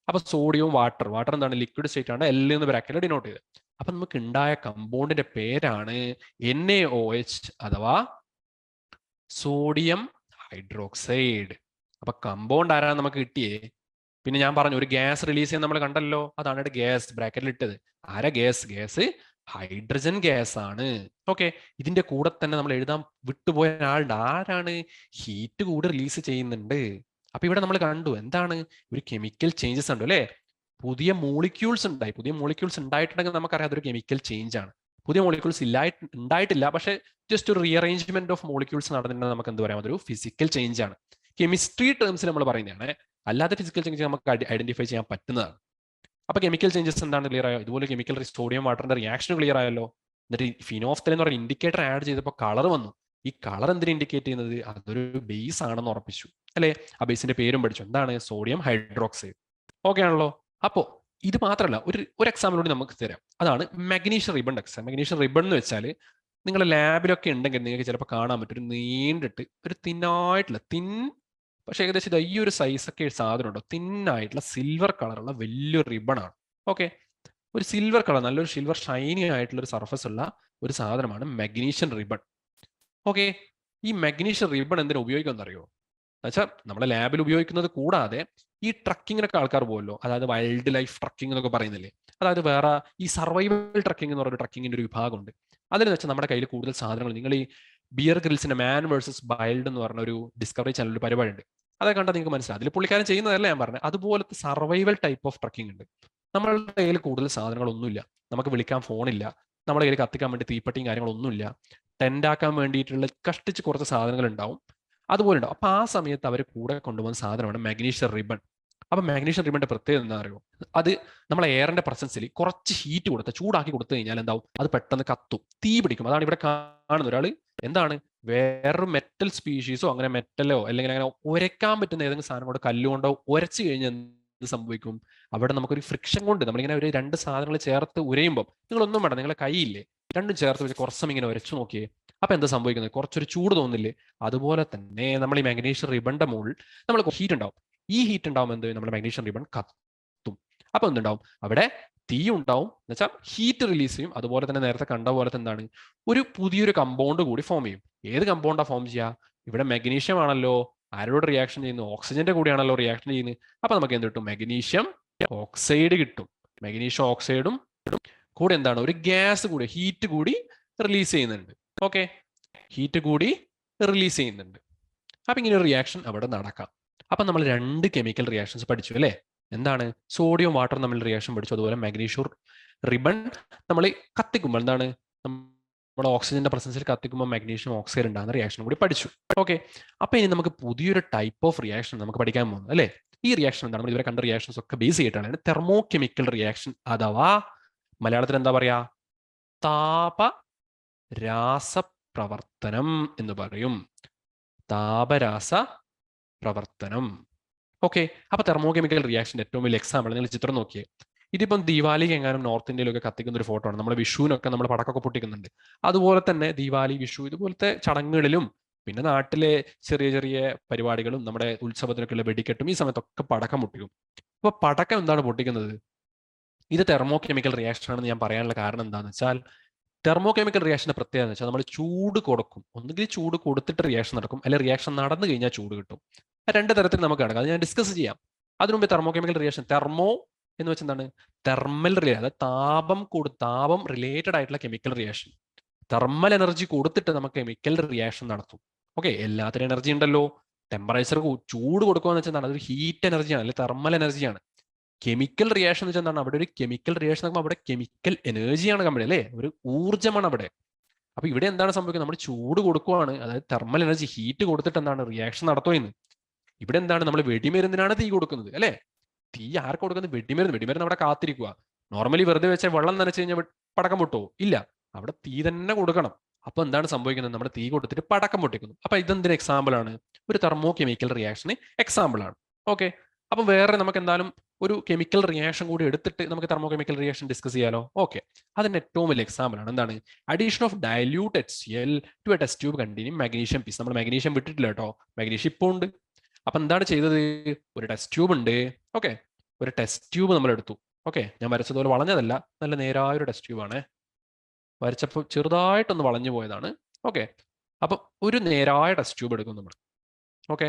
അപ്പൊ സോഡിയവും വാട്ടർ, വാട്ടർ എന്താണ്? ലിക്വിഡ് സ്റ്റേറ്റ് ആണ്. L എന്ന് ബ്രാക്കറ്റിൽ ഡിനോട്ട് ചെയ്ത്. അപ്പൊ നമുക്ക് ഉണ്ടായ കമ്പൗണ്ടിന്റെ പേരാണ് NaOH അഥവാ സോഡിയം ഹൈഡ്രോക്സൈഡ്. അപ്പൊ കമ്പൗണ്ട് ആരാണ് നമുക്ക് കിട്ടിയേ? പിന്നെ ഞാൻ പറഞ്ഞു ഒരു ഗ്യാസ് റിലീസ് ചെയ്യാൻ നമ്മൾ കണ്ടല്ലോ, അതാണ് ഗ്യാസ് ബ്രാക്കറ്റിൽ ഇട്ടത്. ആരാ ഗ്യാസ്? ഗ്യാസ് ഹൈഡ്രജൻ ഗ്യാസ് ആണ്. ഓക്കെ, ഇതിന്റെ കൂടെ തന്നെ നമ്മൾ എഴുതാൻ വിട്ടുപോയ ആളുണ്ട്. ആരാണ്? ഹീറ്റ് കൂടി റിലീസ് ചെയ്യുന്നുണ്ട്. അപ്പൊ ഇവിടെ നമ്മൾ കണ്ടു എന്താണ്? ഒരു കെമിക്കൽ ചേഞ്ചസ് ഉണ്ട് അല്ലെ? പുതിയ മോളിക്യൂൾസ് ഉണ്ടായി. പുതിയ മോളിക്യൂൾസ് ഉണ്ടായിട്ടുണ്ടെങ്കിൽ നമുക്കറിയാം അതൊരു കെമിക്കൽ ചേഞ്ച് ആണ്. പുതിയ മോളിക്യൂൾസ് ഉണ്ടായിട്ടില്ല, പക്ഷെ ജസ്റ്റ് ഒരു റീഅറേഞ്ച്മെന്റ് ഓഫ് മോളിക്യൂൾസ് നടന്നിട്ടുണ്ടെങ്കിൽ നമുക്ക് എന്ത് പറയാം? അതൊരു ഫിസിക്കൽ ചേഞ്ച് ആണ്. കെമിസ്ട്രി ടേംസിൽ നമ്മൾ പറയുന്നതാണ്, അല്ലാതെ ഫിസിക്കൽ ചേഞ്ച് നമുക്ക് ഐഡന്റിഫൈ ചെയ്യാൻ പറ്റുന്നതാണ്. അപ്പൊ കെമിക്കൽ ചേഞ്ചസ് എന്താണ്? ക്ലിയർ ആയോ? ഇതുപോലെ കെമിക്കൽ സോഡിയം വാട്ടറിന്റെ റിയാക്ഷൻ ക്ലിയർ ആയല്ലോ. എന്നിട്ട് ഫിനോഫ്തലിൻ എന്ന് പറയുന്ന ഇൻഡിക്കേറ്റർ ആഡ് ചെയ്തപ്പോൾ കളർ വന്നു. ഈ കളർ എന്തിനു ഇൻഡിക്കേറ്റ് ചെയ്യുന്നത്? അതൊരു ബേസ് ആണെന്ന് ഉറപ്പിച്ചു അല്ലെ? ആ ബേസിന്റെ പേരും പഠിച്ചു. എന്താണ്? Sodium hydroxide. ഓക്കെ ആണല്ലോ. അപ്പോ ഇത് മാത്രമല്ല, ഒരു എക്സാമ്പിൾ കൂടി നമുക്ക് തരാം. അതാണ് magnesium ribbon exam. Magnesium ribbon എന്ന് വെച്ചാൽ നിങ്ങൾ ലാബിലൊക്കെ ഉണ്ടെങ്കിൽ നിങ്ങൾക്ക് ചിലപ്പോൾ കാണാൻ പറ്റും, ഒരു നീണ്ടിട്ട് ഒരു തിന്നായിട്ടുള്ള പക്ഷെ ഏകദേശം ഈ ഒരു സൈസൊക്കെ സാധനം ഉണ്ടോ? തിന്നായിട്ടുള്ള സിൽവർ കളറുള്ള വലിയൊരു റിബൺ ആണ്. ഓക്കെ, ഒരു സിൽവർ കളർ, നല്ലൊരു സിൽവർ ഷൈനി ആയിട്ടുള്ള ഒരു സർഫസ് ഉള്ള ഒരു സാധനമാണ് മഗ്നീഷ്യം റിബൺ. ഓക്കെ, ഈ മഗ്നീഷ്യം റിബൺ എന്തിനാ ഉപയോഗിക്കുമെന്ന് അറിയോ? എന്നുവെച്ചാൽ നമ്മുടെ ലാബിൽ ഉപയോഗിക്കുന്നത് കൂടാതെ ഈ ട്രക്കിങ്ങിനൊക്കെ ആൾക്കാർ പോകുമല്ലോ, അതായത് വൈൽഡ് ലൈഫ് ട്രക്കിംഗ് എന്നൊക്കെ പറയുന്നില്ലേ? അതായത് വേറെ ഈ സർവൈവൽ ട്രക്കിംഗ് എന്ന് പറയുന്ന ട്രക്കിങ്ങിന്റെ ഒരു വിഭാഗമുണ്ട്. അതിൽ വെച്ചാൽ നമ്മുടെ കയ്യിൽ കൂടുതൽ സാധനങ്ങൾ, നിങ്ങൾ ഈ ബിയർ ഗ്രിൽസിന്റെ മാൻ വേഴ്സസ് വൈൽഡ് എന്ന് പറഞ്ഞ ഒരു ഡിസ്കവറി ചാനലിൽ പരിപാടി ഉണ്ട്. അതൊക്കെ കണ്ടാൽ നിങ്ങൾക്ക് മനസ്സിലാവും. അതിൽ പുള്ളിക്കാരൻ ചെയ്യുന്നതല്ല ഞാൻ പറഞ്ഞത്. അതുപോലത്തെ സർവൈവൽ ടൈപ്പ് ഓഫ് ട്രക്കിംഗ് ഉണ്ട്. നമ്മളുടെ കയ്യിൽ കൂടുതൽ സാധനങ്ങളൊന്നുമില്ല, നമുക്ക് വിളിക്കാൻ ഫോണില്ല, നമ്മുടെ കയ്യിൽ കത്തിക്കാൻ വേണ്ടി തീപ്പെട്ടിയും കാര്യങ്ങളൊന്നുമില്ല, ടെന്റ് ആക്കാൻ വേണ്ടിയിട്ടുള്ള കഷ്ടിച്ച് കുറച്ച് സാധനങ്ങൾ ഉണ്ടാവും, അതുപോലെ ഉണ്ടാവും. അപ്പൊ ആ സമയത്ത് അവർ കൂടെ കൊണ്ടുപോകുന്ന സാധനമാണ് മഗ്നീഷ്യം റിബൺ. അപ്പൊ മഗ്നീഷ്യം റിബണിന്റെ പ്രത്യേകത എന്താ അറിയോ? അത് നമ്മളെ എയറിന്റെ പ്രസൻസിൽ കുറച്ച് ഹീറ്റ് കൊടുത്ത് ചൂടാക്കി കൊടുത്തു കഴിഞ്ഞാൽ എന്താവും? അത് പെട്ടെന്ന് കത്തും, തീ പിടിക്കും. അതാണ് ഇവിടെ കാണുന്ന ഒരാൾ എന്താണ് വേറൊരു മെറ്റൽ സ്പീഷീസോ അങ്ങനെ മെറ്റലോ അല്ലെങ്കിൽ അങ്ങനെ ഉരയ്ക്കാൻ പറ്റുന്ന ഏതെങ്കിലും സാധനം കൊണ്ട് കല്ലുകൊണ്ടോ ഉരച്ചു കഴിഞ്ഞാൽ എന്ത് സംഭവിക്കും? അവിടെ നമുക്കൊരു ഫ്രിക്ഷൻ കൊണ്ട് നമ്മളിങ്ങനെ ഒരു രണ്ട് സാധനങ്ങൾ ചേർത്ത് ഉരയുമ്പോൾ, നിങ്ങളൊന്നും വേണ്ട, നിങ്ങളെ കൈയില്ലേ രണ്ടും ചേർത്ത് വെച്ച് കുറച്ചും ഇങ്ങനെ ഉരച്ചു നോക്കിയേ, അപ്പൊ എന്താ സംഭവിക്കുന്നത്? കുറച്ചൊരു ചൂട് തോന്നില്ലേ? അതുപോലെ തന്നെ നമ്മൾ ഈ മഗ്നീഷ്യം റിബണിന്റെ മുകളിൽ നമ്മൾ ഹീറ്റ് ഉണ്ടാവും. ഈ ഹീറ്റ് ഉണ്ടാവും എന്ത്? നമ്മുടെ മഗ്നീഷ്യം റിബൺ കത്തും. അപ്പൊ എന്തുണ്ടാവും? അവിടെ തീ ഉണ്ടാവും, എന്നുവെച്ചാൽ ഹീറ്റ് റിലീസ് ചെയ്യും. അതുപോലെ തന്നെ നേരത്തെ കണ്ട പോലത്തെ എന്താണ്? ഒരു പുതിയൊരു കമ്പൗണ്ട് കൂടി ഫോം ചെയ്യും. ഏത് കമ്പൗണ്ടാ ഫോം ചെയ്യുക? ഇവിടെ മഗ്നീഷ്യം ആണല്ലോ ആരോട് റിയാക്ഷൻ ചെയ്യുന്നു? ഓക്സിജന്റെ കൂടിയാണല്ലോ റിയാക്ഷൻ ചെയ്യുന്നത്. അപ്പൊ നമുക്ക് എന്ത് കിട്ടും? മഗ്നീഷ്യം ഓക്സൈഡ് കിട്ടും. മഗ്നീഷ്യം ഓക്സൈഡും കൂടെ എന്താണ്? ഒരു ഗ്യാസ് കൂടി, ഹീറ്റ് കൂടി റിലീസ് ചെയ്യുന്നുണ്ട്. ഓക്കെ, ഹീറ്റ് കൂടി റിലീസ് ചെയ്യുന്നുണ്ട്. അപ്പൊ ഇങ്ങനെ ഒരു റിയാക്ഷൻ അവിടെ നടക്കാം. അപ്പൊ നമ്മൾ രണ്ട് കെമിക്കൽ റിയാക്ഷൻസ് പഠിച്ചു അല്ലേ? എന്താണ്? സോഡിയം വാട്ടർ തമ്മിൽ റിയാക്ഷൻ പഠിച്ചു. അതുപോലെ മഗ്നീഷ്യം റിബൺ നമ്മൾ കത്തിക്കുമ്പോൾ എന്താണ്? നമ്മൾ ഓക്സിജന്റെ പ്രസൻസിൽ കത്തിക്കുമ്പോൾ മാഗ്നീഷ്യം ഓക്സൈഡ് ഉണ്ടാകുന്ന റിയാക്ഷൻ കൂടി പഠിച്ചു. ഓക്കെ, അപ്പൊ ഇനി നമുക്ക് പുതിയൊരു ടൈപ്പ് ഓഫ് റിയാക്ഷൻ നമുക്ക് പഠിക്കാൻ പോകുന്നു അല്ലേ. ഈ റിയാക്ഷൻ എന്താണ്? നമ്മൾ ഇതുവരെ കണ്ട റിയാക്ഷൻസ് ഒക്കെ ബേസ് ചെയ്തിട്ടാണ് തെർമോ കെമിക്കൽ റിയാക്ഷൻ, അഥവാ മലയാളത്തിൽ എന്താ പറയാ, താപരാസപ്രവർത്തനം എന്ന് പറയും. താപരാസ പ്രവർത്തനം. ഓക്കെ, അപ്പൊ തെർമോ കെമിക്കൽ റിയാക്ഷന്റെ ഏറ്റവും വലിയ എക്സാമ്പിൾ നിങ്ങൾ ചിത്രം നോക്കിയേ. ഇതിപ്പം ദീപാവലിക്ക് എങ്ങാനും നോർത്ത് ഇന്ത്യയിലൊക്കെ കത്തിക്കുന്ന ഒരു ഫോട്ടോ ആണ്. നമ്മുടെ വിഷുവിനൊക്കെ നമ്മൾ പടക്കമൊക്കെ പൊട്ടിക്കുന്നുണ്ട്. അതുപോലെ തന്നെ ദീപാവലി, വിഷു ഇതുപോലത്തെ ചടങ്ങുകളിലും പിന്നെ നാട്ടിലെ ചെറിയ ചെറിയ പരിപാടികളും നമ്മുടെ ഉത്സവത്തിനൊക്കെയുള്ള വെടിക്കെട്ടും ഈ സമയത്തൊക്കെ പടക്കം പൊട്ടിക്കും. അപ്പൊ പടക്കം എന്താണ് പൊട്ടിക്കുന്നത്? ഇത് തെർമോ കെമിക്കൽ റിയാക്ഷൻ ആണെന്ന് ഞാൻ പറയാനുള്ള കാരണം എന്താണെന്ന് വെച്ചാൽ, തെർമോ കെമിക്കൽ റിയാക്ഷന്റെ പ്രത്യേകത എന്ന് വെച്ചാൽ നമ്മൾ ചൂട് കൊടുക്കും. ഒന്നുകിൽ ചൂട് കൊടുത്തിട്ട് റിയാക്ഷൻ നടക്കും, അല്ലെങ്കിൽ റിയാക്ഷൻ നടന്നു കഴിഞ്ഞാൽ ചൂട് കിട്ടും. രണ്ട് തരത്തിൽ നമുക്ക് കാണാം. അത് ഞാൻ ഡിസ്കസ് ചെയ്യാം. അതിനു മുമ്പ് തെർമോ കെമിക്കൽ റിയാക്ഷൻ, തെർമോ എന്ന് വെച്ചാൽ എന്താണ്? തെർമൽ റിയാക്ഷൻ, അതായത് താപം റിലേറ്റഡ് ആയിട്ടുള്ള കെമിക്കൽ റിയാക്ഷൻ. തെർമൽ എനർജി കൊടുത്തിട്ട് നമുക്ക് കെമിക്കൽ റിയാക്ഷൻ നടത്തും. ഓക്കെ, എല്ലാത്തിനും എനർജി ഉണ്ടല്ലോ. ടെമ്പറേച്ചർ ചൂട് കൊടുക്കുക എന്ന് വെച്ചാൽ എന്താണ്? അതൊരു ഹീറ്റ് എനർജിയാണ്, അല്ലെങ്കിൽ തെർമൽ എനർജിയാണ്. കെമിക്കൽ റിയാക്ഷൻ എന്ന് വെച്ചാൽ എന്താണ്? അവിടെ ഒരു കെമിക്കൽ റിയാക്ഷൻ നോക്കുമ്പോൾ അവിടെ കെമിക്കൽ എനർജിയാണ് കമ്പനി അല്ലേ, ഒരു ഊർജ്ജമാണ് അവിടെ. അപ്പൊ ഇവിടെ എന്താണ് സംഭവിക്കുന്നത്? നമ്മൾ ചൂട് കൊടുക്കുവാണ്, അതായത് തെർമൽ എനർജി ഹീറ്റ് കൊടുത്തിട്ട് എന്താണ് റിയാക്ഷൻ നടത്തുമെന്ന്. ഇവിടെ എന്താണ്? നമ്മൾ വെടിമരുന്നിനാണ് തീ കൊടുക്കുന്നത് അല്ലേ. തീ ആർക്ക് കൊടുക്കുന്നത്? വെടിമരുന്ന് അവിടെ കാത്തിരിക്കുക. നോർമലി വെറുതെ വെച്ചാൽ വെള്ളം നനച്ചു കഴിഞ്ഞാൽ പടക്കം പൊട്ടോ? ഇല്ല, അവിടെ തീ തന്നെ കൊടുക്കണം. അപ്പൊ എന്താണ് സംഭവിക്കുന്നത്? നമ്മൾ തീ കൊടുത്തിട്ട് പടക്കം പൊട്ടിക്കുന്നു. അപ്പൊ ഇതെന്തിന് എക്സാമ്പിൾ ആണ്? ഒരു തെർമോ കെമിക്കൽ റിയാക്ഷന് എക്സാമ്പിൾ ആണ്. ഓക്കെ, അപ്പൊ വേറെ നമുക്ക് എന്തായാലും ഒരു കെമിക്കൽ റിയാക്ഷൻ കൂടി എടുത്തിട്ട് നമുക്ക് തെർമോ കെമിക്കൽ റിയാക്ഷൻ ഡിസ്കസ് ചെയ്യാലോ. ഓക്കെ, അതിന്റെ ഏറ്റവും വലിയ എക്സാമ്പിൾ ആണ് എന്താണ്? Addition of dilute HCl to a test tube containing magnesium piece. നമ്മൾ മാഗ്നീഷ്യം വിട്ടിട്ടില്ല കേട്ടോ, മാഗ്നീഷ്യം ഇപ്പോൾ ഉണ്ട്. അപ്പൊ എന്താണ് ചെയ്തത്? ഒരു ടെസ്റ്റ് ട്യൂബ് ഉണ്ട്. ഓക്കെ, ഒരു ടെസ്റ്റ് ട്യൂബ് നമ്മൾ എടുത്തു. ഓക്കെ, ഞാൻ വരച്ചതുപോലെ വളഞ്ഞതല്ല, നല്ല നേരായ ഒരു ടെസ്റ്റ് ട്യൂബ് ആണ്. വരച്ചപ്പോൾ ചെറുതായിട്ടൊന്ന് വളഞ്ഞു പോയതാണ്. ഓക്കെ, അപ്പൊ ഒരു നേരായ ടെസ്റ്റ് ട്യൂബ് എടുക്കും നമ്മൾ. ഓക്കെ,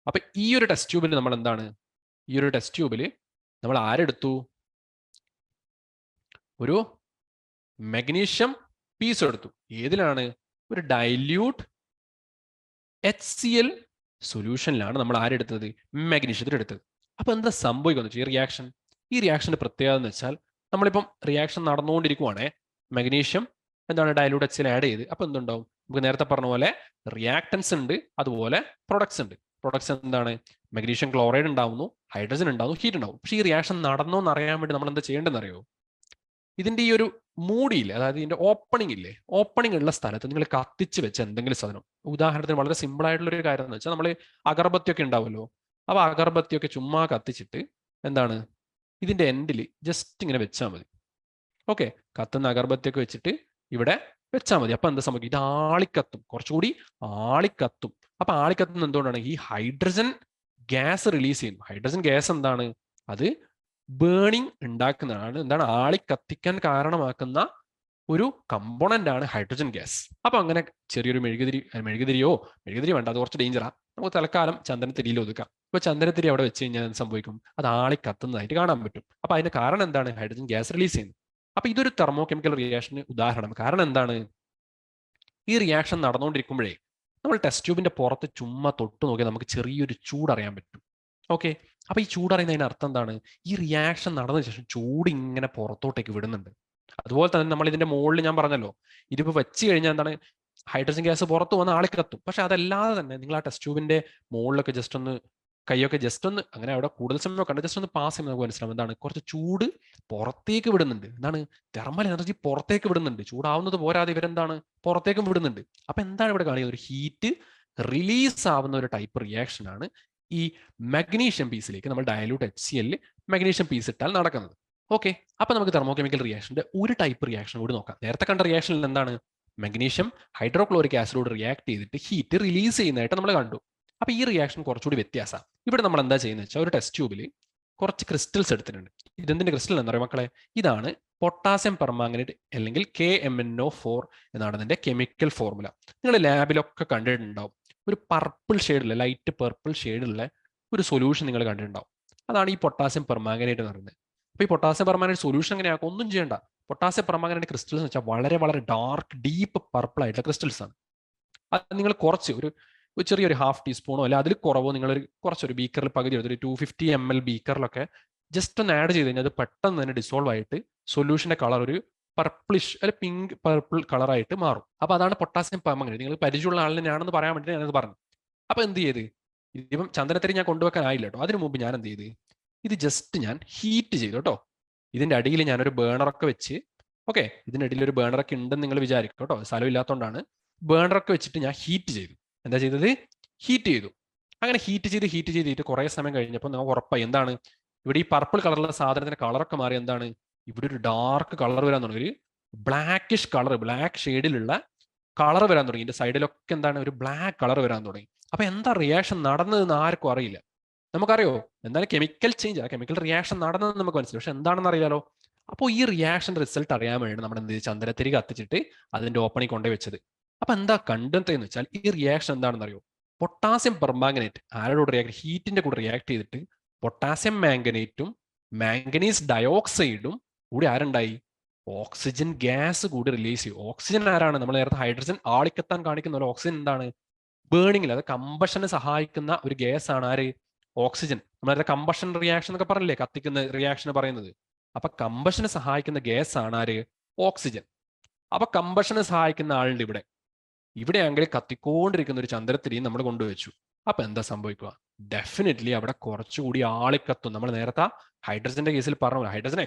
അപ്പൊ ഈ ഒരു ടെസ്റ്റ് ട്യൂബിൽ നമ്മൾ എന്താണ്? ഈ ഒരു ടെസ്റ്റ് ട്യൂബിൽ നമ്മൾ ആരെടുത്തു? ഒരു മാഗ്നീഷ്യം പീസ് എടുത്തു. ഏതിലാണ്? ഒരു ഡൈല്യൂട്ട് HCl സൊല്യൂഷനിലാണ് നമ്മൾ ആരെടുത്തത്? മാഗ്നീഷ്യത്തിൽ എടുത്തത്. അപ്പൊ എന്താ സംഭവിക്കുന്നത് ഈ റിയാക്ഷന്റെ പ്രത്യേകത എന്ന് വെച്ചാൽ, നമ്മളിപ്പം റിയാക്ഷൻ നടന്നുകൊണ്ടിരിക്കുവാണേ, മാഗ്നീഷ്യം എന്താണ് ഡൈല്യൂട്ട് HCl ആഡ് ചെയ്ത്. അപ്പൊ എന്തുണ്ടാവും? നമുക്ക് നേരത്തെ പറഞ്ഞ പോലെ റിയാക്ടൻസ് ഉണ്ട്, അതുപോലെ പ്രൊഡക്ട്സ് ഉണ്ട്. പ്രൊഡക്ട്സ് എന്താണ്? മാഗ്നീഷ്യം ക്ലോറൈഡ് ഉണ്ടാവുന്നു, ഹൈഡ്രജൻ ഉണ്ടാവുന്നു, ഹീറ്റ് ഉണ്ടാവും. പക്ഷേ ഈ റിയാക്ഷൻ നടന്നോ എന്ന് അറിയാൻ വേണ്ടി നമ്മൾ എന്താ ചെയ്യേണ്ടതെന്ന് അറിയോ? ഇതിന്റെ ഈ ഒരു മൂടിയില്ലേ, അതായത് ഇതിന്റെ ഓപ്പണിംഗ് ഇല്ലേ, ഓപ്പണിംഗ് ഉള്ള സ്ഥലത്ത് നിങ്ങൾ കത്തിച്ച് വെച്ച എന്തെങ്കിലും സാധനം, ഉദാഹരണത്തിന് വളരെ സിമ്പിൾ ആയിട്ടുള്ള ഒരു കാര്യം എന്ന് വെച്ചാൽ, നമ്മൾ അഗർബത്തിയൊക്കെ ഉണ്ടാവുമല്ലോ. അപ്പൊ അഗർബത്തിയൊക്കെ ചുമ്മാ കത്തിച്ചിട്ട് എന്താണ്, ഇതിന്റെ എൻഡിൽ ജസ്റ്റ് ഇങ്ങനെ വെച്ചാൽ മതി. ഓക്കെ, കത്തുന്ന അഗർബത്തിയൊക്കെ വെച്ചിട്ട് ഇവിടെ വെച്ചാൽ മതി. അപ്പൊ എന്താ സംഭവിക്കും? ഇത് ആളിക്കത്തും, കുറച്ചുകൂടി ആളിക്കത്തും. അപ്പൊ ആളിക്കത്തുന്ന എന്തുകൊണ്ടാണ്? ഈ ഹൈഡ്രജൻ ഗ്യാസ് റിലീസ് ചെയ്യുന്നു. ഹൈഡ്രജൻ ഗ്യാസ് എന്താണ്? അത് ബേണിംഗ് ഉണ്ടാക്കുന്നതാണ്. എന്താണ്? ആളിക്കത്തിക്കാൻ കാരണമാക്കുന്ന ഒരു കമ്പോണന്റ് ആണ് ഹൈഡ്രജൻ ഗ്യാസ്. അപ്പൊ അങ്ങനെ ചെറിയൊരു മെഴുകുതിരി വേണ്ട, അത് കുറച്ച് ഡേഞ്ചറാ. നമുക്ക് തൽക്കാലം ചന്ദനത്തിരിയിൽ ഒതുക്കാം. അപ്പൊ ചന്ദനത്തിരി അവിടെ വെച്ച് കഴിഞ്ഞാൽ എന്ത് സംഭവിക്കും? അത് ആളിക്കത്തുന്നതായിട്ട് കാണാൻ പറ്റും. അപ്പൊ അതിന്റെ കാരണം എന്താണ്? ഹൈഡ്രജൻ ഗ്യാസ് റിലീസ് ചെയ്യുന്നത്. അപ്പൊ ഇതൊരു തെർമോ കെമിക്കൽ റിയാക്ഷന് ഉദാഹരണം. കാരണം എന്താണ്? ഈ റിയാക്ഷൻ നടന്നുകൊണ്ടിരിക്കുമ്പോഴേ നമ്മൾ ടെസ്റ്റ് ട്യൂബിന്റെ പുറത്ത് ചുമ്മാ തൊട്ട് നോക്കിയാൽ നമുക്ക് ചെറിയൊരു ചൂട് അറിയാൻ പറ്റും. ഓക്കെ, അപ്പൊ ഈ ചൂടറിയുന്നതിന് അർത്ഥം എന്താണ്? ഈ റിയാക്ഷൻ നടന്നതിന് ശേഷം ചൂട് ഇങ്ങനെ പുറത്തോട്ടേക്ക് വിടുന്നുണ്ട്. അതുപോലെ തന്നെ നമ്മൾ ഇതിന്റെ മുകളിൽ ഞാൻ പറഞ്ഞല്ലോ, ഇതിപ്പോ വെച്ച് കഴിഞ്ഞാൽ എന്താണ്? ഹൈഡ്രജൻ ഗ്യാസ് പുറത്ത് വന്ന് ആളിക്കത്തും. പക്ഷെ അതല്ലാതെ തന്നെ നിങ്ങൾ ആ ടെസ്റ്റ് ട്യൂബിന്റെ മുകളിലൊക്കെ ജസ്റ്റ് ഒന്ന് കൈയൊക്കെ ജസ്റ്റ് ഒന്ന് അങ്ങനെ അവിടെ കൂടുതൽ സമയം കണ്ട് ജസ്റ്റ് ഒന്ന് പാസ് ചെയ്യുമ്പോൾ നമുക്ക് മനസ്സിലാവും എന്താണ്? കുറച്ച് ചൂട് പുറത്തേക്ക് വിടുന്നുണ്ട്. എന്താണ്? തെർമൽ എനർജി പുറത്തേക്ക് വിടുന്നുണ്ട്. ചൂടാവുന്നത് പോരാതെ ഇവരെന്താണ്? പുറത്തേക്കും വിടുന്നുണ്ട്. അപ്പൊ എന്താണ് ഇവിടെ കാണിക്കുന്നത്? ഒരു ഹീറ്റ് റിലീസ് ആവുന്ന ഒരു ടൈപ്പ് റിയാക്ഷൻ ആണ് ഈ മാഗ്നീഷ്യം പീസിലേക്ക് നമ്മൾ ഡയലൂട്ട് HCl മാഗ്നീഷ്യം പീസ് ഇട്ടാൽ നടക്കുന്നത്. ഓക്കെ, അപ്പൊ നമുക്ക് തെർമോ കെമിക്കൽ റിയാക്ഷന്റെ ഒരു ടൈപ്പ് റിയാക്ഷൻ കൂടി നോക്കാം. നേരത്തെ കണ്ട റിയാക്ഷനിൽ എന്താണ്? മാഗ്നീഷ്യം ഹൈഡ്രോക്ലോറിക് ആസിഡോട് റിയാക്ട് ചെയ്തിട്ട് ഹീറ്റ് റിലീസ് ചെയ്യുന്നതായിട്ട് നമ്മൾ കണ്ടു. അപ്പൊ ഈ റിയാക്ഷൻ കുറച്ചുകൂടി വ്യത്യാസമാണ്. ഇവിടെ നമ്മൾ എന്താ ചെയ്യുന്നത് വെച്ചാൽ, ഒരു ടെസ്റ്റ് ട്യൂബിൽ കുറച്ച് ക്രിസ്റ്റൽസ് എടുത്തിട്ടുണ്ട്. ഇതെന്തിന്റെ ക്രിസ്റ്റൽ എന്നറിയാം മക്കളെ? ഇതാണ് പൊട്ടാസ്യം പെർമാംഗനേറ്റ്, അല്ലെങ്കിൽ KMnO4 എന്നാണ് ഇതിന്റെ കെമിക്കൽ ഫോർമുല. നിങ്ങൾ ലാബിലൊക്കെ കണ്ടിട്ടുണ്ടാവും. ഒരു പർപ്പിൾ ഷെയ്ഡുള്ള, ലൈറ്റ് പർപ്പിൾ ഷെയ്ഡുള്ള ഒരു സൊല്യൂഷൻ നിങ്ങൾ കണ്ടിട്ടുണ്ടാവും. അതാണ് ഈ പൊട്ടാസ്യം പെർമാംഗനേറ്റ് എന്ന് പറയുന്നത്. അപ്പൊ ഈ പൊട്ടാസ്യം പെർമാംഗനേറ്റ് സൊല്യൂഷൻ എങ്ങനെയാക്കും? ഒന്നും ചെയ്യേണ്ട. പൊട്ടാസ്യം പെർമാംഗനേറ്റ് ക്രിസ്റ്റൽസ് എന്ന് വെച്ചാൽ വളരെ വളരെ ഡാർക്ക് ഡീപ്പ് പർപ്പിൾ ആയിട്ടുള്ള ക്രിസ്റ്റൽസ് ആണ്. അത് നിങ്ങൾ കുറച്ച് ഒരു ചെറിയൊരു ഹാഫ് ടീസ്പൂണോ അല്ല അതിൽ കുറവോ നിങ്ങളൊരു കുറച്ചൊരു ബീക്കറിൽ പകുതി എടുത്തൊരു 250 ml ബീക്കറിലൊക്കെ ജസ്റ്റ് ഒന്ന് ആഡ് ചെയ്ത് കഴിഞ്ഞാൽ അത് പെട്ടെന്ന് തന്നെ ഡിസോൾവ് ആയിട്ട് സൊല്യൂഷന്റെ കളർ ഒരു പർപ്പിളിഷ് അല്ലെ പിങ്ക് പർപ്പിൾ കളറായിട്ട് മാറും. അപ്പൊ അതാണ് പൊട്ടാസ്യം പെർമാംഗനേറ്റ്. നിങ്ങൾ പരിചയമുള്ള ആളിനെ ഞാനെന്ന് പറയാൻ വേണ്ടി ഞാനത് പറഞ്ഞു. അപ്പൊ എന്ത് ചെയ്ത്, ഇതിപ്പം ചന്ദനത്തിരി ഞാൻ കൊണ്ടുവെക്കാനായില്ല കേട്ടോ. അതിനു മുമ്പ് ഞാൻ എന്ത് ചെയ്ത്, ഇത് ജസ്റ്റ് ഞാൻ ഹീറ്റ് ചെയ്തു കേട്ടോ. ഇതിന്റെ അടിയിൽ ഞാനൊരു ബേണറൊക്കെ വെച്ച്, ഓക്കെ, ഇതിന്റെ അടിയിൽ ഒരു ബേണറൊക്കെ ഉണ്ടെന്ന് നിങ്ങൾ വിചാരിക്കും കേട്ടോ, സ്ഥലമില്ലാത്തതുകൊണ്ടാണ്. ബേണറൊക്കെ വെച്ചിട്ട് ഞാൻ ഹീറ്റ് ചെയ്തു. എന്താ ചെയ്തത്? ഹീറ്റ് ചെയ്തു. അങ്ങനെ ഹീറ്റ് ചെയ്തിട്ട് കുറേ സമയം കഴിഞ്ഞപ്പോൾ നമുക്ക് ഉറപ്പായി എന്താണ്, ഇവിടെ ഈ പർപ്പിൾ കളറുള്ള സാധനത്തിന്റെ കളറൊക്കെ മാറി. എന്താണ്, ഇവിടെ ഒരു ഡാർക്ക് കളർ വരാൻ തുടങ്ങി, ഒരു ബ്ലാക്കിഷ് കളർ, ബ്ലാക്ക് ഷെയ്ഡിലുള്ള കളർ വരാൻ തുടങ്ങി. ഇതിന്റെ സൈഡിലൊക്കെ എന്താണ്, ഒരു ബ്ലാക്ക് കളർ വരാൻ തുടങ്ങി. അപ്പൊ എന്താ റിയാക്ഷൻ നടന്നതെന്ന് ആർക്കും അറിയില്ല. നമുക്കറിയോ എന്താണ് കെമിക്കൽ ചേഞ്ച്, ആ കെമിക്കൽ റിയാക്ഷൻ നടന്നതെന്ന് നമുക്ക് മനസ്സിലായി, പക്ഷെ എന്താണെന്ന് അറിയാലോ. അപ്പോൾ ഈ റിയാക്ഷൻ റിസൾട്ട് അറിയാൻ വേണ്ടി നമ്മൾ എന്ത് ചെയ്തു, ചന്ദനത്തിരി കത്തിച്ചിട്ട് അതിന്റെ ഓപ്പണിൽ കൊണ്ടുപോയി വെച്ചത്. അപ്പൊ എന്താ കണ്ടെത്തുന്നത് വെച്ചാൽ, ഈ റിയാക്ഷൻ എന്താണെന്ന് അറിയോ, പൊട്ടാസ്യം പെർമാംഗനേറ്റ് ആരോട് റിയാക്ട്, ഹീറ്റിന്റെ കൂടെ റിയാക്ട് ചെയ്തിട്ട് പൊട്ടാസ്യം മാംഗനേറ്റും മാംഗനീസ് ഡയോക്സൈഡും കൂടി ആരുണ്ടായി, ഓക്സിജൻ ഗ്യാസ് കൂടി റിലീസ് ചെയ്യും. ഓക്സിജൻ ആരാണ്, നമ്മൾ നേരത്തെ ഹൈഡ്രജൻ ആളിക്കത്താൻ കാണിക്കുന്ന പോലെ ഓക്സിജൻ എന്താണ്, ബേണിങ്ങിൽ, അത് കമ്പഷന് സഹായിക്കുന്ന ഒരു ഗ്യാസ് ആണ് ആര്, ഓക്സിജൻ. നമ്മൾ നേരത്തെ കമ്പഷൻ റിയാക്ഷൻ എന്നൊക്കെ പറഞ്ഞില്ലേ, കത്തിക്കുന്ന റിയാക്ഷൻ പറയുന്നത്. അപ്പൊ കമ്പഷന് സഹായിക്കുന്ന ഗ്യാസ് ആണ് ആര്, ഓക്സിജൻ. അപ്പൊ കമ്പഷന് സഹായിക്കുന്ന ആളുണ്ട് ഇവിടെ. ഇവിടെയാണെങ്കിൽ കത്തിക്കൊണ്ടിരിക്കുന്ന ഒരു ചന്ദ്രത്തിരിയും നമ്മൾ കൊണ്ടുവച്ചു. അപ്പൊ എന്താ സംഭവിക്കുക, ഡെഫിനറ്റ്ലി അവിടെ കുറച്ചുകൂടി ആളിക്കത്തും. നമ്മൾ നേരത്തെ ഹൈഡ്രജന്റെ കേസിൽ പറഞ്ഞു, ഹൈഡ്രജൻ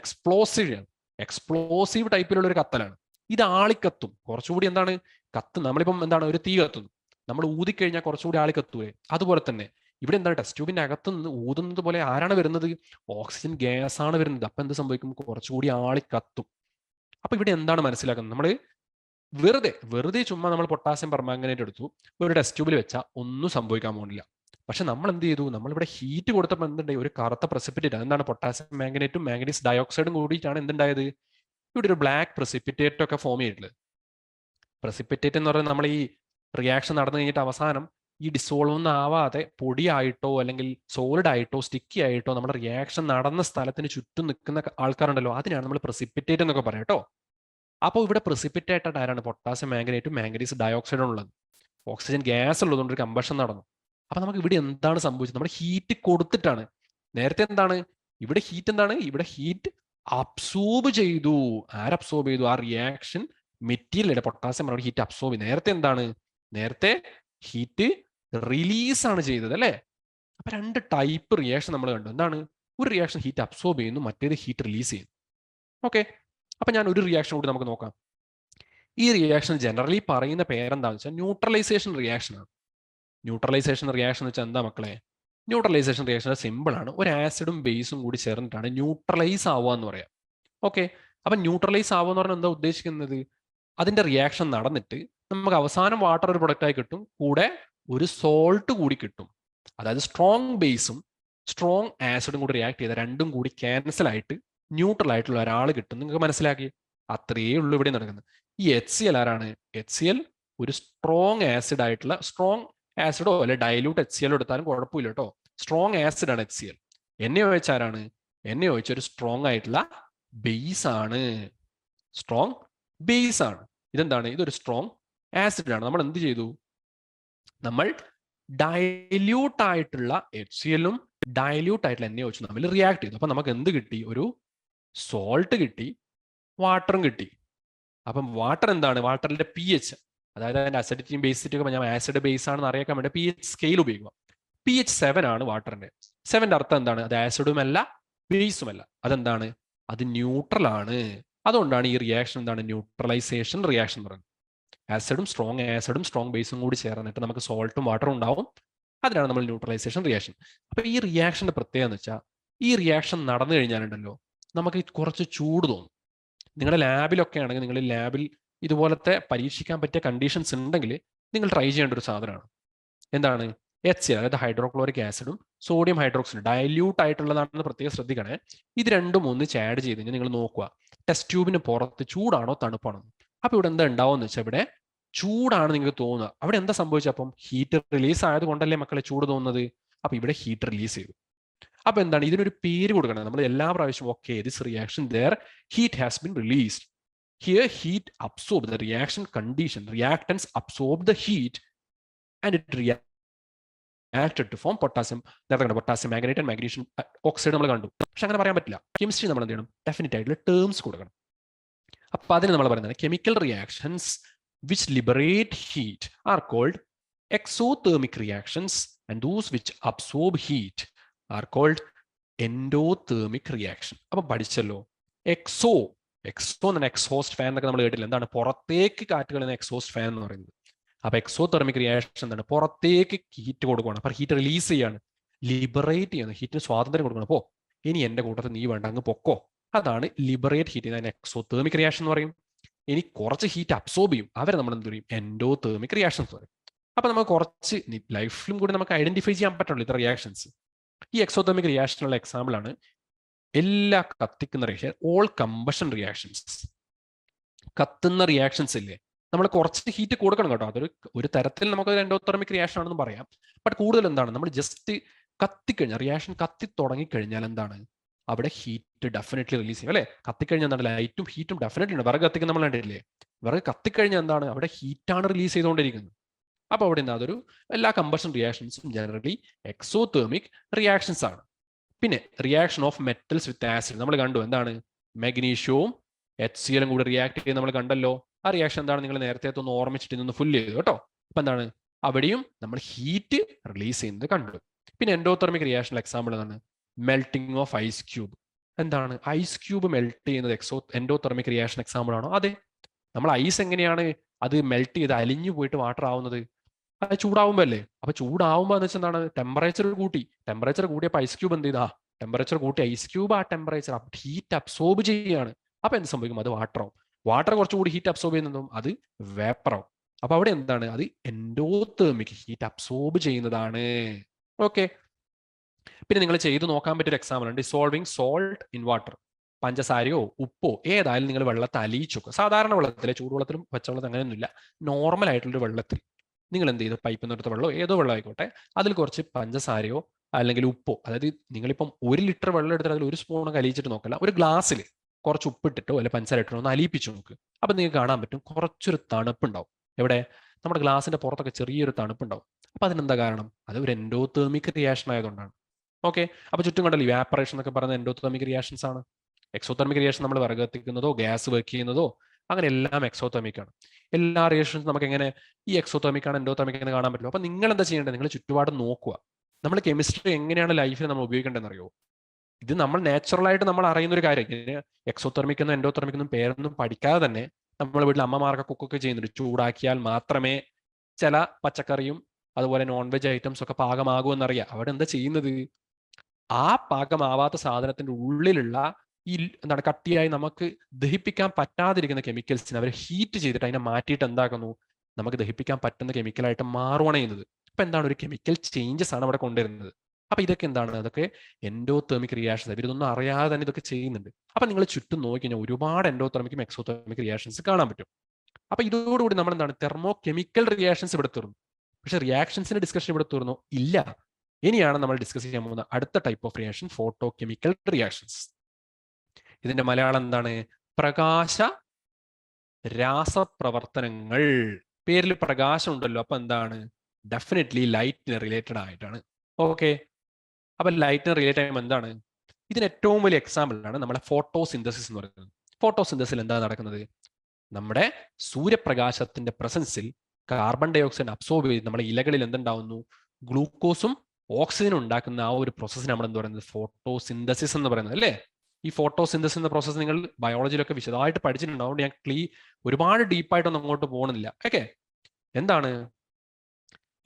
എക്സ്പ്ലോസീവ് ടൈപ്പിലുള്ള ഒരു കത്തലാണ്. ഇത് ആളിക്കത്തും കുറച്ചുകൂടി. എന്താണ് കത്ത്, നമ്മളിപ്പം എന്താണ് ഒരു തീ കത്തുന്നു, നമ്മൾ ഊതിക്കഴിഞ്ഞാൽ കുറച്ചുകൂടി ആളിക്കത്തൂലേ, അതുപോലെ തന്നെ ഇവിടെ എന്താണ് ടെസ്റ്റ് ട്യൂബിന്റെ അകത്ത് നിന്ന് ഊതുന്നത് പോലെ ആരാണ് വരുന്നത്, ഓക്സിജൻ ഗ്യാസ് ആണ് വരുന്നത്. അപ്പൊ എന്ത് സംഭവിക്കും, കുറച്ചുകൂടി ആളിക്കത്തും. അപ്പൊ ഇവിടെ എന്താണ് മനസ്സിലാക്കുന്നത്, നമ്മൾ വെറുതെ ചുമ്മാ നമ്മൾ പൊട്ടാസ്യം പെർമാംഗനേറ്റ് എടുത്തു, ഒരു ടെസ്റ്റ് ട്യൂബിൽ വെച്ചാൽ ഒന്നും സംഭവിക്കാൻ പോകുന്നില്ല. പക്ഷെ നമ്മൾ എന്ത് ചെയ്തു, നമ്മളിവിടെ ഹീറ്റ് കൊടുത്തപ്പോൾ എന്തുണ്ടായി, ഒരു കറുത്ത പ്രസിപ്പിറ്റേറ്റ്. എന്താണ്, പൊട്ടാസ്യം മാംഗനേറ്റും മാംഗനീസ് ഡയോക്സൈഡും കൂടിയിട്ടാണ് എന്തുണ്ടായത്, ഇവിടെ ഒരു ബ്ലാക്ക് പ്രസിപ്പിറ്റേറ്റ് ഒക്കെ ഫോം ചെയ്തിട്ടുള്ളത്. പ്രസിപ്പിറ്റേറ്റ് എന്ന് പറയുന്നത് നമ്മൾ ഈ റിയാക്ഷൻ നടന്നു കഴിഞ്ഞിട്ട് അവസാനം ഈ ഡിസോൾവ് ഒന്നും ആവാതെ പൊടിയായിട്ടോ അല്ലെങ്കിൽ സോളിഡ് ആയിട്ടോ സ്റ്റിക്കി ആയിട്ടോ നമ്മുടെ റിയാക്ഷൻ നടന്ന സ്ഥലത്തിന് ചുറ്റും നിൽക്കുന്ന ആൾക്കാരുണ്ടല്ലോ, അതിനാണ് നമ്മൾ പ്രസിപ്പിറ്റേറ്റ് എന്നൊക്കെ പറയാം കേട്ടോ. അപ്പോൾ ഇവിടെ പ്രസിപ്പിറ്റേറ്റഡ് ആരാണ്, പൊട്ടാസ്യം മാംഗനേറ്റും മാംഗനീസ് ഡയോക്സൈഡും ഉള്ളത്. ഓക്സിജൻ ഗ്യാസ് ഉള്ളതുകൊണ്ട് ഒരു കമ്പഷൻ നടന്നു. അപ്പൊ നമുക്ക് ഇവിടെ എന്താണ് സംഭവിച്ചത്, നമ്മൾ ഹീറ്റ് കൊടുത്തിട്ടാണ്. നേരത്തെ എന്താണ്, ഇവിടെ ഹീറ്റ് എന്താണ്, ഇവിടെ ഹീറ്റ് അബ്സോർബ് ചെയ്തു. ആരബ്സോർബ് ചെയ്തു, ആ reaction material potassium heat absorb ചെയ്തു. നേരത്തെ എന്താണ്, നേരത്തെ ഹീറ്റ് റിലീസ് ആണ് ചെയ്തത് അല്ലേ. അപ്പൊ രണ്ട് ടൈപ്പ് റിയാക്ഷൻ നമ്മൾ കണ്ടു. എന്താണ്, ഒരു റിയാക്ഷൻ ഹീറ്റ് അബ്സോർബ് ചെയ്യുന്നു, മറ്റേത് ഹീറ്റ് റിലീസ് ചെയ്യുന്നു. ഓക്കെ, അപ്പൊ ഞാൻ ഒരു റിയാക്ഷൻ കൂടി നമുക്ക് നോക്കാം. ഈ റിയാക്ഷൻ ജനറലി പറയുന്ന പേരെന്താണെന്ന് വെച്ചാൽ ന്യൂട്രലൈസേഷൻ റിയാക്ഷൻ ആണ്. ന്യൂട്രലൈസേഷൻ റിയാക്ഷൻ എന്ന് വെച്ചാൽ എന്താ മക്കളെ, ന്യൂട്രലൈസേഷൻ റിയാക്ഷൻ സിമ്പിൾ ആണ്. ഒരു ആസിഡും ബേസും കൂടി ചേർന്നിട്ടാണ് ന്യൂട്രലൈസ് ആവുക എന്ന് പറയാം. ഓക്കെ, അപ്പൊ ന്യൂട്രലൈസ് ആവുക എന്ന് പറഞ്ഞാൽ എന്താ ഉദ്ദേശിക്കുന്നത്, അതിന്റെ റിയാക്ഷൻ നടന്നിട്ട് നമുക്ക് അവസാനം വാട്ടർ ഒരു പ്രൊഡക്റ്റായി കിട്ടും, കൂടെ ഒരു സോൾട്ട് കൂടി കിട്ടും. അതായത് സ്ട്രോങ് ബേസും സ്ട്രോങ് ആസിഡും കൂടി റിയാക്ട് ചെയ്ത രണ്ടും കൂടി ക്യാൻസൽ ആയിട്ട് ന്യൂട്രൽ ആയിട്ടുള്ള ഒരാൾ കിട്ടും. നിങ്ങൾക്ക് മനസ്സിലാക്കി, അത്രയേ ഉള്ളൂ ഇവിടെ നടക്കുന്നത്. ഈ HCl ആരാണ്, HCl ഒരു സ്ട്രോങ് ആസിഡ് ആയിട്ടുള്ള, സ്ട്രോങ് ആസിഡോ അല്ലെ ഡയലൂട്ട് HCl എടുത്താലും കുഴപ്പമില്ല കേട്ടോ, സ്ട്രോങ് ആസിഡ് ആണ് HCl. NaOH ആരാണ്, NaOH ഒരു സ്ട്രോങ് ആയിട്ടുള്ള ബേസ് ആണ്, സ്ട്രോങ് ബേസ് ആണ്. ഇതെന്താണ്, ഇതൊരു സ്ട്രോങ് ആസിഡ് ആണ്. നമ്മൾ എന്ത് ചെയ്തു, നമ്മൾ ഡയല്യൂട്ട് ആയിട്ടുള്ള HCl-ഉം ഡയല്യൂട്ട് ആയിട്ടുള്ള NaOH തമ്മിൽ റിയാക്ട് ചെയ്തു. അപ്പൊ നമുക്ക് എന്ത് കിട്ടി, ഒരു സോൾട്ട് കിട്ടി, വാട്ടറും കിട്ടി. അപ്പം വാട്ടർ എന്താണ്, വാട്ടറിന്റെ pH, അതായത് അതിന്റെ അസിഡിറ്റിയും ബേസിറ്റിയും ഞാൻ ആസിഡ് ബേസ് ആണെന്ന് അറിയാൻ വേണ്ടി pH സ്കെയിൽ ഉപയോഗിക്കുക. pH 7 ആണ് വാട്ടറിന്റെ. 7ന്റെ അർത്ഥം എന്താണ്, അത് ആസിഡുമല്ല ബേസുമല്ല, അതെന്താണ്, അത് ന്യൂട്രൽ ആണ്. അതുകൊണ്ടാണ് ഈ റിയാക്ഷൻ എന്താണ്, ന്യൂട്രലൈസേഷൻ റിയാക്ഷൻ പറയുന്നത്. ആസിഡും സ്ട്രോങ് ബേസും കൂടി ചേർന്നിട്ട് നമുക്ക് സോൾട്ടും വാട്ടറും ഉണ്ടാവും. അതിനാണ് നമ്മൾ ന്യൂട്രലൈസേഷൻ റിയാക്ഷൻ. അപ്പൊ ഈ റിയാക്ഷന്റെ പ്രത്യേകത എന്ന് വെച്ചാൽ, ഈ റിയാക്ഷൻ നടന്നു കഴിഞ്ഞാലുണ്ടല്ലോ നമുക്ക് കുറച്ച് ചൂട് തോന്നും. നിങ്ങളുടെ ലാബിലൊക്കെ ആണെങ്കിൽ, നിങ്ങൾ ലാബിൽ ഇതുപോലത്തെ പരീക്ഷിക്കാൻ പറ്റിയ കണ്ടീഷൻസ് ഉണ്ടെങ്കിൽ നിങ്ങൾ ട്രൈ ചെയ്യേണ്ട ഒരു സാധനമാണ്. എന്താണ്, HCl, അതായത് ഹൈഡ്രോക്ലോറിക് ആസിഡും സോഡിയം ഹൈഡ്രോക്സൈഡും ഡയല്യൂട്ട് ആയിട്ടുള്ളതാണെന്ന് പ്രത്യേകം ശ്രദ്ധിക്കണേ. ഇത് രണ്ടും ഒന്നിച്ച് ആഡ് ചെയ്ത് കഴിഞ്ഞാൽ നിങ്ങൾ നോക്കുക, ടെസ്റ്റ് ട്യൂബിന് പുറത്ത് ചൂടാണോ തണുപ്പാണോ. അപ്പൊ ഇവിടെ എന്താ ഉണ്ടാവുമെന്ന് വെച്ചാൽ, ഇവിടെ ചൂടാണ് നിങ്ങൾക്ക് തോന്നുക. അവിടെ എന്താ സംഭവിച്ചത്, അപ്പം ഹീറ്റ് റിലീസ് ആയത് കൊണ്ടല്ലേ മക്കളെ ചൂട് തോന്നുന്നത്. അപ്പൊ ഇവിടെ ഹീറ്റ് റിലീസ് ചെയ്തു. അപ്പൊ എന്താണ്, ഇതിനൊരു പേര് കൊടുക്കണം. നമ്മൾ എല്ലാ പ്രാവശ്യവും okay, this reaction there heat has been released, here heat absorb the reaction condition, reactants absorb the heat and it reacted to form potassium. നേരത്തെ കണ്ടു potassium manganate and magnesium oxide നമ്മൾ കണ്ടു. പക്ഷെ അങ്ങനെ പറയാൻ പറ്റില്ല. കെമിസ്ട്രി നമ്മൾ എന്ത് ചെയ്യണം, ഡെഫിനറ്റ് ആയിട്ടുള്ള ടേംസ് കൊടുക്കണം. അപ്പൊ അതിന് നമ്മൾ പറയുന്നത് chemical reactions which liberate heat are called exothermic reactions and those which absorb heat are called endothermic reaction. അപ്പൊ പഠിച്ചല്ലോ എക്സോ എന്ന എക്സോസ്റ്റ് ഫാൻ എന്നൊക്കെ നമ്മൾ കേട്ടില്ല. എന്താണ്? പുറത്തേക്ക് കാറ്റ് കളയുന്ന എക്സോസ്റ്റ് ഫാൻ എന്ന് പറയുന്നത്. അപ്പൊ എക്സോതെർമിക് റിയാക്ഷൻ എന്താണ്? പുറത്തേക്ക് ഹീറ്റ് കൊടുക്കുകയാണ്. അപ്പൊ ഹീറ്റ് റിലീസ് ചെയ്യാണ്, ലിബറേറ്റ് ചെയ്യുന്നത്, ഹീറ്റിന് സ്വാതന്ത്ര്യം കൊടുക്കണം. അപ്പോ ഇനി എന്റെ കൂട്ടത്തിൽ നീ വേണ്ട, അങ്ങ് പൊക്കോ. അതാണ് ലിബറേറ്റ് ഹീറ്റ് ചെയ്യുന്ന എക്സോതെർമിക് റിയാക്ഷൻ എന്ന് പറയും. ഇനി കുറച്ച് ഹീറ്റ് അബ്സോർബ് ചെയ്യും, അവരെ നമ്മൾ എന്ത് പറയും? എൻഡോതെർമിക് റിയാക്ഷൻസ് പറയും. അപ്പൊ നമുക്ക് കുറച്ച് ലൈഫിലും കൂടി നമുക്ക് ഐഡന്റിഫൈ ചെയ്യാൻ പറ്റുള്ളൂ ഇത്ര റിയാക്ഷൻസ്. ഈ എക്സോതെർമിക് റിയാക്ഷനുള്ള എക്സാമ്പിൾ ആണ് എല്ലാ കത്തിക്കുന്ന റിയാക്ഷൻ, ഓൾ കമ്പഷൻ റിയാക്ഷൻസ്. കത്തുന്ന റിയാക്ഷൻസ് ഇല്ലേ, നമ്മൾ കുറച്ച് ഹീറ്റ് കൊടുക്കണം കേട്ടോ. അതൊരു ഒരു തരത്തിൽ നമുക്ക് എൻഡോതെർമിക് റിയാക്ഷൻ ആണെന്ന് പറയാം. ബട്ട് കൂടുതൽ എന്താണ്, നമ്മൾ ജസ്റ്റ് കത്തിക്കഴിഞ്ഞാൽ, റിയാക്ഷൻ കത്തി തുടങ്ങിക്കഴിഞ്ഞാൽ എന്താണ്, അവിടെ ഹീറ്റ് ഡെഫിനറ്റ്ലി റിലീസ് ചെയ്യും അല്ലെ. കത്തിക്കഴിഞ്ഞാൽ എന്താണ്, ലൈറ്റും ഹീറ്റും ഡെഫിനറ്റ്ലി ഉണ്ട്. വിറക് കത്തിക്കുന്ന നമ്മൾ കണ്ടില്ലേ, വിറക് കത്തിക്കഴിഞ്ഞാൽ എന്താണ്, അവിടെ ഹീറ്റാണ് റിലീസ് ചെയ്തുകൊണ്ടിരിക്കുന്നത്. അപ്പൊ അവിടെ എന്താ, അതൊരു എല്ലാ കമ്പഷൻ റിയാക്ഷൻസും ജനറലി എക്സോതെർമിക് റിയാക്ഷൻസ് ആണ്. പിന്നെ reaction of metals with acid നമ്മൾ കണ്ടു. എന്താണ്? മാഗ്നീഷ്യവും HCl കൂടി റിയാക്ട് ചെയ്ത് നമ്മൾ കണ്ടല്ലോ. ആ റിയാക്ഷൻ എന്താണ്, നിങ്ങൾ നേരത്തെ ഒന്ന് ഓർമ്മിച്ചിട്ട് ഇന്ന് ഫുൾ ചെയ്തു കേട്ടോ. അപ്പൊ എന്താണ്, അവിടെയും നമ്മൾ ഹീറ്റ് റിലീസ് ചെയ്യുന്നത് കണ്ടു. പിന്നെ എൻഡോതെർമിക് റിയാക്ഷനിൽ എക്സാമ്പിൾ എന്താണ്? Melting of ice cube. എന്താണ്? ഐസ് ക്യൂബ് മെൽറ്റ് ചെയ്യുന്നത് എൻഡോതെർമിക് റിയാക്ഷൻ എക്സാമ്പിൾ ആണോ? അതെ. നമ്മൾ ഐസ് എങ്ങനെയാണ് അത് മെൽറ്റ് ചെയ്ത് അലിഞ്ഞു പോയിട്ട് വാട്ടർ ആവുന്നത്? അത് ചൂടാവുമ്പോൾ അല്ലേ. അപ്പൊ ചൂടാവുമ്പോൾ എന്ന് വെച്ചാൽ എന്താണ്, ടെമ്പറേച്ചർ കൂട്ടിയപ്പോൾ ഐസ് ക്യൂബ് എന്ത് ചെയ്താ, ടെമ്പറേച്ചർ കൂട്ടി ഐസ് ക്യൂബ് ആ ടെമ്പറേച്ചർ ഹീറ്റ് അബ്സോർബ് ചെയ്യാണ്. അപ്പൊ എന്ത് സംഭവിക്കും, അത് വാട്ടറാവും. വാട്ടർ കുറച്ചുകൂടി ഹീറ്റ് അബ്സോർബ് ചെയ്യുന്നതും അത് വേപ്പറാവും. അപ്പൊ അവിടെ എന്താണ്, അത് എൻഡോതെർമിക് ഹീറ്റ് അബ്സോർബ് ചെയ്യുന്നതാണ്. ഓക്കെ. പിന്നെ നിങ്ങൾ ചെയ്ത് നോക്കാൻ പറ്റിയൊരു എക്സാമ്പിൾ ഉണ്ട്, ഡിസോൾവിങ് സോൾട്ട് ഇൻ വാട്ടർ. പഞ്ചസാരയോ ഉപ്പോ ഏതായാലും നിങ്ങൾ വെള്ളത്തെ അലിയിച്ചു വെക്കുക. സാധാരണ വെള്ളത്തിലെ, ചൂടുവെള്ളത്തിലും പച്ചവെള്ളത്തിലും അങ്ങനെയൊന്നുമില്ല, നോർമൽ ആയിട്ടുള്ളൊരു വെള്ളത്തിൽ നിങ്ങൾ എന്ത് ചെയ്തു, പൈപ്പിൽ നിന്നെടുത്ത വെള്ളമോ ഏതോ വെള്ളം ആയിക്കോട്ടെ, അതിൽ കുറച്ച് പഞ്ചസാരയോ അല്ലെങ്കിൽ ഉപ്പോ, അതായത് നിങ്ങളിപ്പം 1 ലിറ്റർ വെള്ളം എടുത്തിട്ട് അതിൽ 1 സ്പൂൺ അലിയിച്ചിട്ട് നോക്കല്ല, ഒരു ഗ്ലാസ്സിൽ കുറച്ച് ഉപ്പിട്ടിട്ടോ അല്ലെങ്കിൽ പഞ്ചസാര ഇട്ടോ ഒന്ന് അലിയിപ്പിച്ചു നോക്ക്. അപ്പൊ നിങ്ങൾക്ക് കാണാൻ പറ്റും കുറച്ചൊരു തണുപ്പുണ്ടാവും. എവിടെ? നമ്മുടെ ഗ്ലാസിന്റെ പുറത്തൊക്കെ ചെറിയൊരു തണുപ്പുണ്ടാവും. അപ്പൊ അതിനെന്താ കാരണം? അത് ഒരു എൻഡോതെർമിക് റിയാക്ഷൻ ആയതുകൊണ്ടാണ്. ഓക്കെ. അപ്പൊ ചുറ്റും കണ്ടല്ലോ, ഇവാപ്പറേഷൻ എന്നൊക്കെ പറയുന്ന എൻഡോതെർമിക് റിയാക്ഷൻസ് ആണ്. എക്സോതെർമിക് റിയാക്ഷൻ നമ്മൾ വിറക് കത്തിക്കുന്നതോ ഗ്യാസ് വർക്ക് ചെയ്യുന്നതോ അങ്ങനെ എല്ലാം എക്സോതെർമിക് ആണ്. എല്ലാ റിയാക്ഷൻസും നമുക്ക് എങ്ങനെ ഈ എക്സോതെർമിക് ആണ് എൻഡോതെർമിക് എന്ന് കാണാൻ പറ്റില്ല. അപ്പൊ നിങ്ങൾ എന്താ ചെയ്യേണ്ടത്, നിങ്ങൾ ചുറ്റുപാട് നോക്കുക. നമ്മൾ കെമിസ്ട്രി എങ്ങനെയാണ് ലൈഫിൽ നമ്മൾ ഉപയോഗിക്കേണ്ടതെന്ന് അറിയോ? ഇത് നമ്മൾ നാച്ചുറൽ ആയിട്ട് നമ്മൾ അറിയുന്ന ഒരു കാര്യം. ഇങ്ങനെ എക്സോതെർമിക് എന്നും എൻഡോതെർമിക് എന്നും പേരൊന്നും പഠിക്കാതെ തന്നെ നമ്മൾ വീട്ടിൽ അമ്മമാർക്ക് കുക്കൊക്കെ ചെയ്യുന്നുണ്ട്. ചൂടാക്കിയാൽ മാത്രമേ ചില പച്ചക്കറിയും അതുപോലെ നോൺ വെജ് ഐറ്റംസ് ഒക്കെ പാകമാകൂ എന്നറിയാം. അവിടെ എന്താ ചെയ്യുന്നത്, ആ പാകമാവാത്ത സാധനത്തിന്റെ ഉള്ളിലുള്ള ഈ എന്താണ് കട്ടിയായി നമുക്ക് ദഹിപ്പിക്കാൻ പറ്റാതിരിക്കുന്ന കെമിക്കൽസിനെ അവർ ഹീറ്റ് ചെയ്തിട്ട് അതിനെ മാറ്റിയിട്ട് എന്താക്കുന്നു, നമുക്ക് ദഹിപ്പിക്കാൻ പറ്റുന്ന കെമിക്കലായിട്ട് മാറുകയാണ് ചെയ്യുന്നത്. അപ്പൊ എന്താണ്, ഒരു കെമിക്കൽ ചേഞ്ചസ് ആണ് അവിടെ കൊണ്ടുവരുന്നത്. അപ്പൊ ഇതൊക്കെ എന്താണ്, അതൊക്കെ എൻഡോതെർമിക് റിയാക്ഷൻസ്. ഇവരിതൊന്നും അറിയാതെ തന്നെ ഇതൊക്കെ ചെയ്യുന്നുണ്ട്. അപ്പൊ നിങ്ങൾ ചുറ്റും നോക്കി കഴിഞ്ഞാൽ ഒരുപാട് എൻഡോതെർമിക്കും എക്സോതെർമിക് റിയാക്ഷൻസ് കാണാൻ പറ്റും. അപ്പൊ ഇതോടുകൂടി നമ്മൾ എന്താണ്, തെർമോ കെമിക്കൽ റിയാക്ഷൻസ് ഇവിടെ തീർന്നു. പക്ഷെ റിയാക്ഷൻസിന്റെ ഡിസ്കഷൻ ഇവിടെ തീർന്നു ഇല്ല. ഇനിയാണ് നമ്മൾ ഡിസ്കസ് ചെയ്യാൻ പോകുന്ന അടുത്ത type of reaction, photo chemical reactions. ഇതിന്റെ മലയാളം എന്താണ്? പ്രകാശ രാസപ്രവർത്തനങ്ങൾ. പേരിൽ പ്രകാശം ഉണ്ടല്ലോ, അപ്പൊ എന്താണ്, ഡെഫിനറ്റ്ലി ലൈറ്റിന് റിലേറ്റഡ് ആയിട്ടാണ്. ഓക്കെ. അപ്പൊ ലൈറ്റിന് റിലേറ്റ് ആകുമ്പോൾ എന്താണ്, ഇതിന് ഏറ്റവും വലിയ എക്സാമ്പിൾ ആണ് നമ്മുടെ ഫോട്ടോസിന്തസിസ് എന്ന് പറയുന്നത്. ഫോട്ടോസിന്തസിൽ എന്താ നടക്കുന്നത്, നമ്മുടെ സൂര്യപ്രകാശത്തിന്റെ പ്രസൻസിൽ കാർബൺ ഡൈ ഓക്സൈഡ് അബ്സോർബ് ചെയ്ത് നമ്മുടെ ഇലകളിൽ എന്തുണ്ടാവുന്നു, ഗ്ലൂക്കോസും ഓക്സിജനും ഉണ്ടാക്കുന്ന ആ ഒരു പ്രോസസ്സിന് നമ്മൾ എന്ത് പറയുന്നത്, ഫോട്ടോസിന്തസിസ് എന്ന് പറയുന്നത് അല്ലേ. ഈ ഫോട്ടോസിന്തസിസ് എന്ന പ്രോസസ്സ് നിങ്ങൾ ബയോളജിയിലൊക്കെ വിശദമായിട്ട് പഠിച്ചിട്ടുണ്ട്. അതുകൊണ്ട് ഞാൻ ഒരുപാട് ഡീപ്പായിട്ടൊന്നും അങ്ങോട്ട് പോകുന്നില്ല. ഓക്കെ. എന്താണ്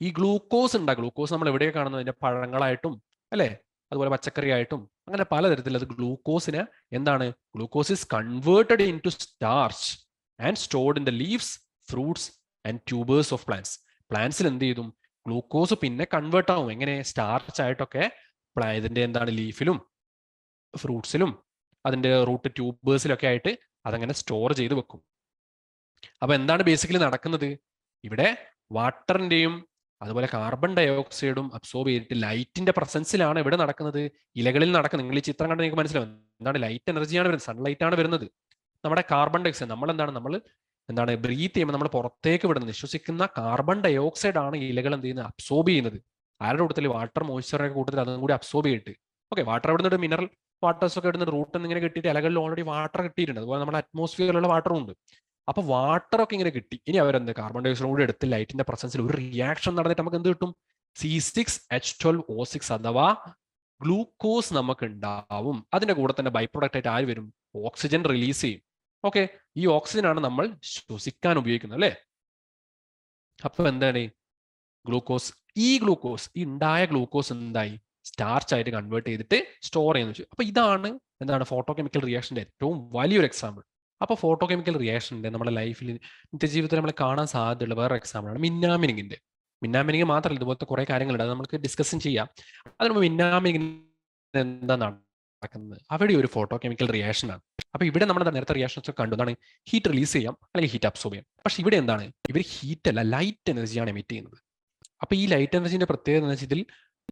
ഈ ഗ്ലൂക്കോസ് ഗ്ലൂക്കോസ് നമ്മൾ എവിടെയൊക്കെ കാണുന്നത്, അതിന്റെ പഴങ്ങളായിട്ടും അല്ലേ, അതുപോലെ പച്ചക്കറി ആയിട്ടും അങ്ങനെ പലതരത്തിൽ അത് ഗ്ലൂക്കോസിന് എന്താണ്, glucose is converted into starch and stored in the leaves, fruits and tubers of plants. പ്ലാന്റ്സിൽ എന്ത് ചെയ്തു, ഗ്ലൂക്കോസ് പിന്നെ കൺവേർട്ട് ആവും. എങ്ങനെ? സ്റ്റാർച്ച് ആയിട്ടൊക്കെ ഇതിന്റെ എന്താണ്, ലീഫിലും ഫ്രൂട്ട്സിലും അതിന്റെ റൂട്ട് ട്യൂബേഴ്സിലൊക്കെ ആയിട്ട് അതങ്ങനെ സ്റ്റോർ ചെയ്ത് വെക്കും. അപ്പൊ എന്താണ് ബേസിക്കലി നടക്കുന്നത്, ഇവിടെ വാട്ടറിന്റെയും അതുപോലെ കാർബൺ ഡൈ ഓക്സൈഡും അബ്സോർബ് ചെയ്തിട്ട് ലൈറ്റിന്റെ പ്രസൻസിലാണ് ഇവിടെ നടക്കുന്നത്, ഇലകളിൽ നടക്കുന്നത്. നിങ്ങൾ ഈ ചിത്രം കണ്ട് നിങ്ങൾക്ക് മനസ്സിലാവും എന്താണ്, ലൈറ്റ് എനർജിയാണ് വരുന്നത്, സൺലൈറ്റ് ആണ് വരുന്നത്. നമ്മുടെ കാർബൺ ഡൈ ഓക്സൈഡ് നമ്മൾ എന്താണ് ബ്രീത്ത് ചെയ്യുമ്പോൾ നമ്മൾ പുറത്തേക്ക് വിടുന്നത്, നിശ്വസിക്കുന്ന കാർബൺ ഡൈ ഓക്സൈഡ് ആണ് ഇലകൾ എന്ത് ചെയ്യുന്നത്, അബ്സോർബ് ചെയ്യുന്നത്. ആരുടെ കൂട്ടത്തിൽ, വാട്ടർ മോയ്സ്ചറിന്റെ കൂട്ടത്തിൽ അതും കൂടി അബ്സോർബ് ചെയ്തിട്ട്. ഓക്കെ. വാട്ടർ എവിടെ നിന്നൊരു മിനറൽ വാട്ടേഴ്സ് ഒക്കെ ഇടുന്ന റൂട്ടിൽ നിന്ന് ഇങ്ങനെ കിട്ടിയിട്ട് ഇലകളിൽ ഓൾറെഡി വാട്ടർ കിട്ടിയിട്ടുണ്ട്. അതുപോലെ നമ്മുടെ അറ്റ്മോസ്ഫിയറിലുള്ള വാട്ടറും ഉണ്ട്. അപ്പൊ വാട്ടർ ഒക്കെ ഇങ്ങനെ കിട്ടി. ഇനി അവരെന്ത് കാർബൺ ഡൈ ഓക്സൈഡ് കൂടി എടുത്ത് ലൈറ്റിന്റെ പ്രസൻസിൽ ഒരു റിയാക്ഷൻ നടന്നിട്ട് നമുക്ക് എന്ത് കിട്ടും? C6H12O6 അഥവാ ഗ്ലൂക്കോസ് നമുക്ക് ഉണ്ടാവും. അതിന്റെ കൂടെ തന്നെ ബൈ പ്രൊഡക്റ്റ് ആയിട്ട് ആര് വരും? ഓക്സിജൻ റിലീസ് ചെയ്യും. ഓക്കെ, ഈ ഓക്സിജൻ ആണ് നമ്മൾ ശ്വസിക്കാൻ ഉപയോഗിക്കുന്നത് അല്ലേ? അപ്പൊ എന്താണ് ഗ്ലൂക്കോസ്? ഈ ഉണ്ടായ ഗ്ലൂക്കോസ് എന്തായി? സ്റ്റാർച്ച് ആയിട്ട് കൺവേർട്ട് ചെയ്തിട്ട് സ്റ്റോർ ചെയ്യുന്നു വെച്ചു. അപ്പൊ ഇതാണ് എന്താണ് ഫോട്ടോകെമിക്കൽ റിയാക്ഷന്റെ ഏറ്റവും വലിയൊരു എക്സാമ്പിൾ. അപ്പൊ ഫോട്ടോകെമിക്കൽ റിയാക്ഷന്റെ നമ്മുടെ ലൈഫിൽ നിത്യജീവിതത്തിൽ നമ്മൾ കാണാൻ സാധ്യതയുള്ള വേറെ എക്സാമ്പിളാണ് മിന്നാമിനിങ്ങിന്റെ. മിന്നാമിനിങ് മാത്രമല്ല, ഇതുപോലത്തെ കുറെ കാര്യങ്ങളുണ്ട്, അത് നമുക്ക് ഡിസ്കസും ചെയ്യാം. അതിന് മിന്നാമിനിങ് എന്താ നടക്കുന്നത്? അവിടെ ഒരു ഫോട്ടോകെമിക്കൽ റിയാക്ഷൻ ആണ്. അപ്പൊ ഇവിടെ നമ്മൾ നേരത്തെ റിയാക്ഷൻസ് ഒക്കെ കണ്ടു. എന്താണ്? ഹീറ്റ് റിലീസ് ചെയ്യാം അല്ലെങ്കിൽ ഹീറ്റ് അബ്സോർബ് ചെയ്യാം. പക്ഷെ ഇവിടെ എന്താണ്? ഇവർ ഹീറ്റ് അല്ല, ലൈറ്റ് എനർജിയാണ് എമിറ്റ് ചെയ്യുന്നത്. അപ്പൊ ഈ ലൈറ്റ് എനർജിന്റെ പ്രത്യേകത എന്ന് വെച്ചാൽ ഇതിൽ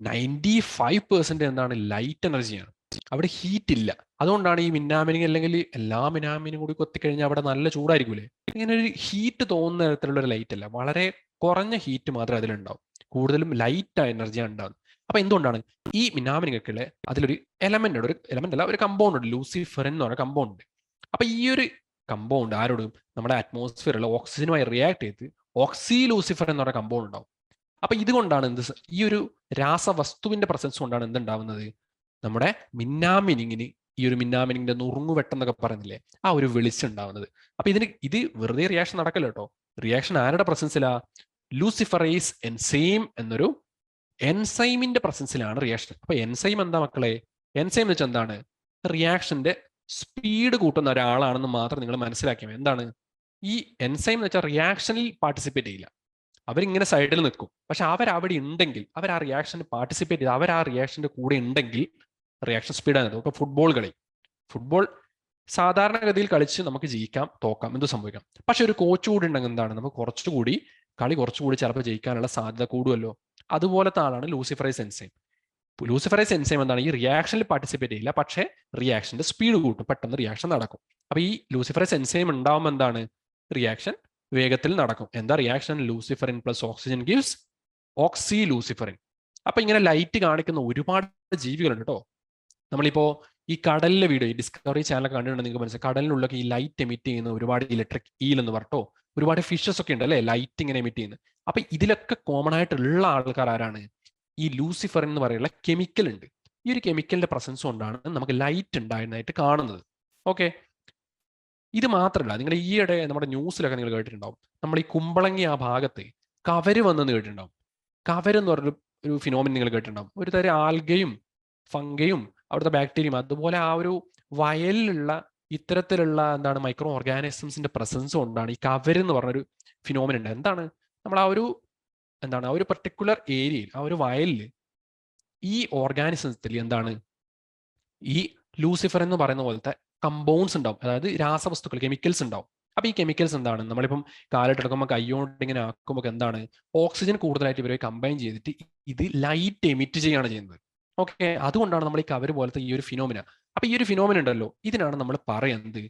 95% എന്താണ്? ലൈറ്റ് എനർജിയാണ്. അവിടെ ഹീറ്റ് ഇല്ല. അതുകൊണ്ടാണ് ഈ മിന്നാമിനിങ് അല്ലെങ്കിൽ എല്ലാ മിന്നാമിനും കൂടി കൊത്തിക്കഴിഞ്ഞാൽ അവിടെ നല്ല ചൂടായിരിക്കൂലേ? ഇങ്ങനെ ഒരു ഹീറ്റ് തോന്നുന്ന തരത്തിലുള്ള ഒരു ലൈറ്റ് അല്ല, വളരെ കുറഞ്ഞ ഹീറ്റ് മാത്രമേ അതിലുണ്ടാവും. കൂടുതലും ലൈറ്റ് എനർജിയാണ് ഉണ്ടാകുന്നത്. അപ്പൊ എന്തുകൊണ്ടാണ് ഈ മിന്നാമിനിങ്ങൾക്കുള്ള അതിലൊരു എലമെന്റ് ഉണ്ട്, ഒരു എലമെന്റ് അല്ല, ഒരു കമ്പൗണ്ട് ഉണ്ട്, ലൂസിഫെറിൻ എന്ന് പറയുന്ന കമ്പൗണ്ട് ഉണ്ട്. അപ്പൊ ഈ ഒരു കമ്പൗണ്ട് ആരോടും നമ്മുടെ അറ്റ്മോസ്ഫിയറിലുള്ള ഓക്സിജനുമായി റിയാക്ട് ചെയ്ത് ഓക്സി ലൂസിഫർ എന്ന് പറയുന്ന കമ്പൗണ്ട് ഉണ്ടാവും. അപ്പൊ ഇതുകൊണ്ടാണ് ഈ ഒരു രാസവസ്തുവിന്റെ പ്രസൻസ് കൊണ്ടാണ് എന്തുണ്ടാവുന്നത്? നമ്മുടെ മിന്നാമിനിങ്ങിന്, ഈ ഒരു മിന്നാമിനിങ്ങിന്റെ നുറുങ്ങുവെട്ടം എന്നൊക്കെ പറയുന്നില്ലേ, ആ ഒരു വെളിച്ചം ഉണ്ടാവുന്നത്. അപ്പൊ ഇത് വെറുതെ റിയാക്ഷൻ നടക്കല്ലോ കേട്ടോ. റിയാക്ഷൻ ആരുടെ പ്രസൻസിലാ? ലൂസിഫറേസ് എൻസൈം എന്നൊരു എൻസൈമിന്റെ പ്രസൻസിലാണ് റിയാക്ഷൻ. അപ്പൊ എൻസൈം എന്താ മക്കളെ? എൻസൈം എന്ന് വെച്ചാൽ എന്താണ്? റിയാക്ഷന്റെ സ്പീഡ് കൂട്ടുന്ന ഒരാളാണെന്ന് മാത്രം നിങ്ങൾ മനസ്സിലാക്കിയാൽ. എന്താണ് ഈ എൻസൈം എന്ന് വെച്ചാൽ? റിയാക്ഷനിൽ പാർട്ടിസിപ്പേറ്റ് ചെയ്യില്ല, അവരിങ്ങനെ സൈഡിൽ നിൽക്കും. പക്ഷെ അവരവിടെ ഉണ്ടെങ്കിൽ, അവർ ആ റിയാക്ഷനിൽ പാർട്ടിസിപ്പേറ്റ് ചെയ്ത് അവർ ആ റിയാക്ഷന്റെ കൂടെ ഉണ്ടെങ്കിൽ റിയാക്ഷൻ സ്പീഡാണ്. ഇപ്പൊ ഫുട്ബോൾ സാധാരണഗതിയിൽ കളിച്ച് നമുക്ക് ജയിക്കാം, തോക്കാം, എന്ത് സംഭവിക്കാം. പക്ഷെ ഒരു കോച്ച് കൂടി ഉണ്ടെങ്കിൽ എന്താണ്? നമുക്ക് കളി കുറച്ചുകൂടി ചിലപ്പോൾ ജയിക്കാനുള്ള സാധ്യത കൂടുമല്ലോ. അതുപോലത്തെ ആളാണ് ലൂസിഫറൈസ് എൻസൈം. ലൂസിഫറൈസ് എൻസൈം എന്താണ്? ഈ റിയാക്ഷനിൽ പാർട്ടിസിപ്പേറ്റ് ചെയ്യില്ല, പക്ഷേ റിയാക്ഷന്റെ സ്പീഡ് കൂട്ടും, പെട്ടെന്ന് റിയാക്ഷൻ നടക്കും. അപ്പൊ ഈ ലൂസിഫറൈസ് എൻസൈം ഉണ്ടാവുമ്പോൾ എന്താണ്? റിയാക്ഷൻ വേഗത്തിൽ നടക്കും. എന്താ reaction? Luciferin plus oxygen gives oxyluciferin. അപ്പൊ ഇങ്ങനെ ലൈറ്റ് കാണിക്കുന്ന ഒരുപാട് ജീവികളുണ്ട് കേട്ടോ. നമ്മളിപ്പോ ഈ കടലിലെ വീഡിയോ, ഈ ഡിസ്കവറി ചാനൽ കണ്ടിട്ടുണ്ടെങ്കിൽ നിങ്ങൾക്ക് മനസ്സിലായി, കടലിനുള്ള ഈ ലൈറ്റ് എമിറ്റ് ചെയ്യുന്ന ഒരുപാട് ഇലക്ട്രിക് ഈൽ എന്ന് പറഞ്ഞോ ഒരുപാട് ഫിഷസ് ഒക്കെ ഉണ്ട് അല്ലെ, ലൈറ്റ് ഇങ്ങനെ എമിറ്റ് ചെയ്യുന്നത്. അപ്പൊ ഇതിലൊക്കെ കോമൺ ആയിട്ടുള്ള ആൾക്കാർ ആരാണ്? ഈ ലൂസിഫറിൻ എന്ന് പറയുന്ന കെമിക്കൽ ഉണ്ട്. ഈ ഒരു കെമിക്കലിന്റെ പ്രസൻസ് കൊണ്ടാണ് നമുക്ക് ലൈറ്റ് ഉണ്ടായിരുന്നതായിട്ട് കാണുന്നത്. ഓക്കെ, ഇത് മാത്രമല്ല, നിങ്ങൾ ഈയിടെ നമ്മുടെ ന്യൂസിലൊക്കെ നിങ്ങൾ കേട്ടിട്ടുണ്ടാവും, നമ്മൾ ഈ കുമ്പളങ്ങി ആ ഭാഗത്ത് കവര് വന്നെന്ന് കേട്ടിട്ടുണ്ടാവും. കവരെന്ന് പറഞ്ഞൊരു ഫിനോമിൻ നിങ്ങൾ കേട്ടിട്ടുണ്ടാവും. ഒരു തരം ആൽഗയും ഫംഗയും അവിടുത്തെ ബാക്ടീരിയയും, അതുപോലെ ആ ഒരു വയലിലുള്ള ഇത്തരത്തിലുള്ള എന്താണ് മൈക്രോ ഓർഗാനിസംസിന്റെ പ്രസൻസ് കൊണ്ടാണ് ഈ കവര് എന്ന് പറഞ്ഞൊരു ഫിനോമിൻ ഉണ്ട്. എന്താണ്? നമ്മൾ ആ ഒരു പെർട്ടിക്കുലർ ഏരിയയിൽ, ആ ഒരു വയലിൽ ഈ ഓർഗാനിസത്തിൽ എന്താണ് ഈ ലൂസിഫർ എന്ന് പറയുന്ന പോലത്തെ കമ്പൗണ്ട്സ് ഉണ്ടാവും, അതായത് രാസവസ്തുക്കൾ, കെമിക്കൽസ് ഉണ്ടാവും. അപ്പൊ ഈ കെമിക്കൽസ് എന്താണ്? നമ്മളിപ്പം കാലിട്ടെടുക്കുമ്പോൾ കൈയോണ്ട് ഇങ്ങനെ ആക്കുമ്പോൾ എന്താണ്? ഓക്സിജൻ കൂടുതലായിട്ട് ഇവരെ കമ്പൈൻ ചെയ്തിട്ട് ഇത് ലൈറ്റ് എമിറ്റ് ചെയ്യുകയാണ് ചെയ്യുന്നത്. ഓക്കെ, അതുകൊണ്ടാണ് നമ്മൾ ഈ കവര് പോലത്തെ ഈ ഒരു ഫിനോമിന. അപ്പൊ ഈ ഒരു ഫിനോമിന ഉണ്ടല്ലോ, ഇതിനാണ് നമ്മൾ പറയുന്നത്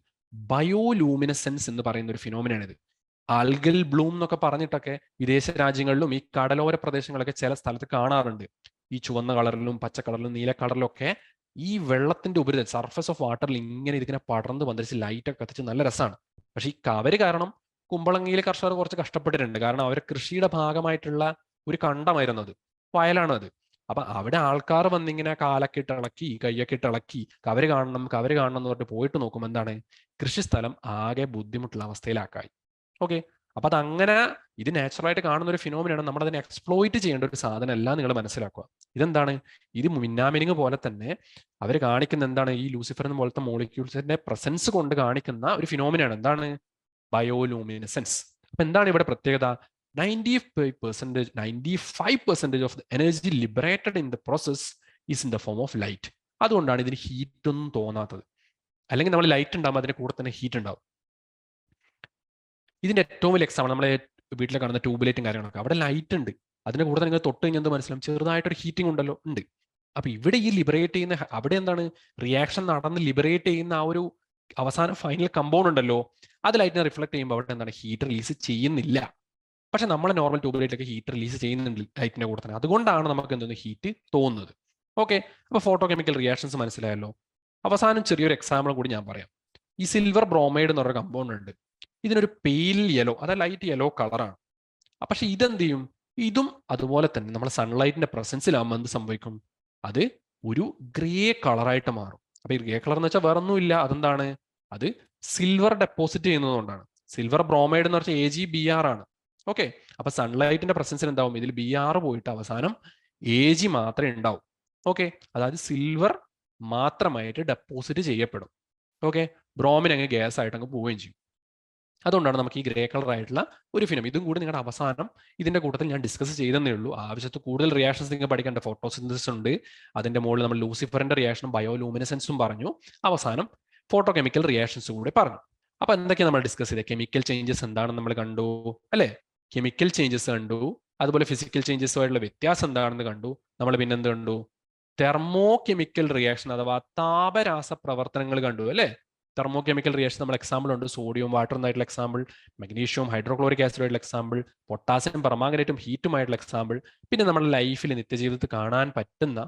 ബയോലൂമിനസെൻസ് എന്ന് പറയുന്ന ഒരു ഫിനോമിനാണിത്. ആൽഗൽ ബ്ലൂം എന്നൊക്കെ പറഞ്ഞിട്ടൊക്കെ വിദേശ രാജ്യങ്ങളിലും ഈ കടലോര പ്രദേശങ്ങളൊക്കെ ചില സ്ഥലത്ത് കാണാറുണ്ട്. ഈ ചുവന്ന കളറിലും പച്ച കളറിലും നീല കളറിലും ഒക്കെ ഈ വെള്ളത്തിന്റെ ഉപരിതലം, സർഫസ് ഓഫ് വാട്ടറിൽ ഇങ്ങനെ ഇതിനെ പടർന്ന് പന്തരിച്ച് ലൈറ്റൊക്കെ കത്തിച്ച് നല്ല രസമാണ്. പക്ഷെ ഈ കവര് കാരണം കുമ്പളങ്ങിയിലെ കർഷകർ കുറച്ച് കഷ്ടപ്പെട്ടിട്ടുണ്ട്. കാരണം അവരെ കൃഷിയുടെ ഭാഗമായിട്ടുള്ള ഒരു കണ്ടമായിരുന്നു അത്, വയലാണ് അത്. അപ്പൊ അവിടെ ആൾക്കാർ വന്നിങ്ങനെ കാലൊക്കെ ഇട്ട് ഇളക്കി, കയ്യൊക്കെ ഇട്ട് ഇളക്കി, കവര് കാണണം എന്ന് പറഞ്ഞിട്ട് പോയിട്ട് നോക്കുമ്പോൾ എന്താണ്? കൃഷിസ്ഥലം ആകെ ബുദ്ധിമുട്ടുള്ള അവസ്ഥയിലാക്കായി. ഓക്കെ, അപ്പൊ അതങ്ങനെ ഇത് നാച്ചുറലായിട്ട് കാണുന്ന ഒരു ഫിനോമിനാണ്. നമ്മൾ അതിനെ എക്സ്പ്ലോയിറ്റ് ചെയ്യേണ്ട ഒരു സാധനം എല്ലാം നിങ്ങൾ മനസ്സിലാക്കുക. ഇതെന്താണ്? ഇത് മിന്നാമിനിങ് പോലെ തന്നെ അവർ കാണിക്കുന്ന എന്താണ്? ഈ ലൂസിഫർ പോലത്തെ മോളിക്യൂൾസിന്റെ പ്രസൻസ് കൊണ്ട് കാണിക്കുന്ന ഒരു ഫിനോമിനാണ്. എന്താണ്? ബയോലൂമിനസെൻസ്. അപ്പൊ എന്താണ് ഇവിടെ പ്രത്യേകത? 95% of the energy liberated in the process is in the form of light. അതുകൊണ്ടാണ് ഇതിന് ഹീറ്റ് ഒന്നും തോന്നാത്തത്. അല്ലെങ്കിൽ നമ്മൾ ലൈറ്റ് ഉണ്ടാകുമ്പോൾ അതിന്റെ കൂടെ തന്നെ ഹീറ്റ് ഉണ്ടാവും. ഇതിന്റെ ഏറ്റവും വലിയ എക്സാമ്പിൾ നമ്മളെ വീട്ടിൽ കാണുന്ന ട്യൂബ്ലൈറ്റും കാര്യങ്ങളൊക്കെ, അവിടെ ലൈറ്റ് ഉണ്ട്, അതിന്റെ കൂടെ നിങ്ങൾ തൊട്ട് കഴിഞ്ഞാൽ എന്ത് മനസ്സിലാവും? ചെറുതായിട്ടൊരു ഹീറ്റിംഗ് ഉണ്ടല്ലോ, ഉണ്ട്. അപ്പൊ ഇവിടെ ഈ ലിബറേറ്റ് ചെയ്യുന്ന, അവിടെ എന്താണ്? റിയാക്ഷൻ നടന്ന് ലിബറേറ്റ് ചെയ്യുന്ന ആ ഒരു അവസാന ഫൈനൽ കമ്പൗണ്ട് ഉണ്ടല്ലോ, അത് ലൈറ്റിനെ റിഫ്ലക്ട് ചെയ്യുമ്പോൾ അവിടെ എന്താണ്? ഹീറ്റ് റിലീസ് ചെയ്യുന്നില്ല. പക്ഷെ നമ്മളെ നോർമൽ ട്യൂബ്ലൈറ്റിലൊക്കെ ഹീറ്റ് റിലീസ് ചെയ്യുന്നുണ്ട് ലൈറ്റിന്റെ കൂടെ തന്നെ. അതുകൊണ്ടാണ് നമുക്ക് എന്തെന്ന് ഹീറ്റ് തോന്നുന്നത്. ഓക്കെ, അപ്പൊ ഫോട്ടോ കെമിക്കൽ റിയാക്ഷൻസ് മനസ്സിലായല്ലോ. അവസാനം ചെറിയൊരു എക്സാമ്പിൾ കൂടി ഞാൻ പറയാം. ഈ സിൽവർ ബ്രോമൈഡ് എന്ന് പറഞ്ഞ കമ്പൗണ്ട് ഉണ്ട്. ഇതിനൊരു പെയിൽ യെല്ലോ, അതായത് ലൈറ്റ് യെല്ലോ കളറാണ്. പക്ഷെ ഇതെന്ത് ചെയ്യും? ഇതും അതുപോലെ തന്നെ നമ്മൾ സൺലൈറ്റിന്റെ പ്രസൻസിലാകുമ്പോൾ എന്ത് സംഭവിക്കും? അത് ഒരു ഗ്രേ കളറായിട്ട് മാറും. അപ്പൊ ഈ ഗ്രേ കളർ എന്ന് വെച്ചാൽ വേറെ ഒന്നുമില്ല, അതെന്താണ്? അത് സിൽവർ ഡെപ്പോസിറ്റ് ചെയ്യുന്നതുകൊണ്ടാണ്. സിൽവർ ബ്രോമൈഡ് എന്ന് പറഞ്ഞാൽ AgBr ആണ്. ഓക്കെ, അപ്പൊ സൺലൈറ്റിന്റെ പ്രസൻസിൽ എന്താവും? ഇതിൽ Br പോയിട്ട് അവസാനം Ag മാത്രമേ ഉണ്ടാവും. ഓക്കെ, അതായത് സിൽവർ മാത്രമായിട്ട് ഡെപ്പോസിറ്റ് ചെയ്യപ്പെടും. ഓക്കെ, ബ്രോമിൻ അങ്ങ് ഗ്യാസ് ആയിട്ട് അങ്ങ് പോവുകയും ചെയ്യും. അതുകൊണ്ടാണ് നമുക്ക് ഈ ഗ്രേ കളർ ആയിട്ടുള്ള ഒരു ഫിലിം. ഇതും കൂടി നിങ്ങളുടെ അവസാനം ഇതിന്റെ കൂട്ടത്തിൽ ഞാൻ ഡിസ്കസ് ചെയ്തേ ഉള്ളൂ. ആവശ്യത്തിൽ കൂടുതൽ റിയാക്ഷൻസ് നിങ്ങൾ പഠിക്കേണ്ട. ഫോട്ടോസിന്തസിസ് ഉണ്ട്, അതിന്റെ മുകളിൽ നമ്മൾ ലൂസിഫറിന്റെ റിയാക്ഷനും ബയോലൂമിനസൻസും പറഞ്ഞു, അവസാനം ഫോട്ടോ കെമിക്കൽ റിയാക്ഷൻസും കൂടി പറഞ്ഞു. അപ്പൊ എന്തൊക്കെയാണ് നമ്മൾ ഡിസ്കസ് ചെയ്തത്? കെമിക്കൽ ചേഞ്ചസ് എന്താണെന്ന് നമ്മൾ കണ്ടു അല്ലെ? കെമിക്കൽ ചേഞ്ചസ് കണ്ടു, അതുപോലെ ഫിസിക്കൽ ചേഞ്ചസുമായിട്ടുള്ള വ്യത്യാസം എന്താണെന്ന് കണ്ടു. നമ്മൾ പിന്നെന്ത് കണ്ടു? തെർമോ കെമിക്കൽ റിയാക്ഷൻ അഥവാ താപരാസ പ്രവർത്തനങ്ങൾ കണ്ടു അല്ലെ? തെർമോ കെമിക്കൽ റിയാക്ഷൻ നമ്മൾ എക്സാമ്പിൾ ഉണ്ട്. സോഡിയം വാട്ടർ എന്നായിട്ടുള്ള എക്സാമ്പിൾ, മഗ്നീഷ്യം ഹൈഡ്രോക്ലോറിക് ആസിഡായിട്ടുള്ള എക്സാമ്പിൾ, പൊട്ടാസ്യം പെർമാംഗനേറ്റും ഹീറ്റുമായിട്ടുള്ള എക്സാമ്പിൾ. പിന്നെ നമ്മുടെ ലൈഫിൽ നിത്യജീവിതത്തിൽ കാണാൻ പറ്റുന്ന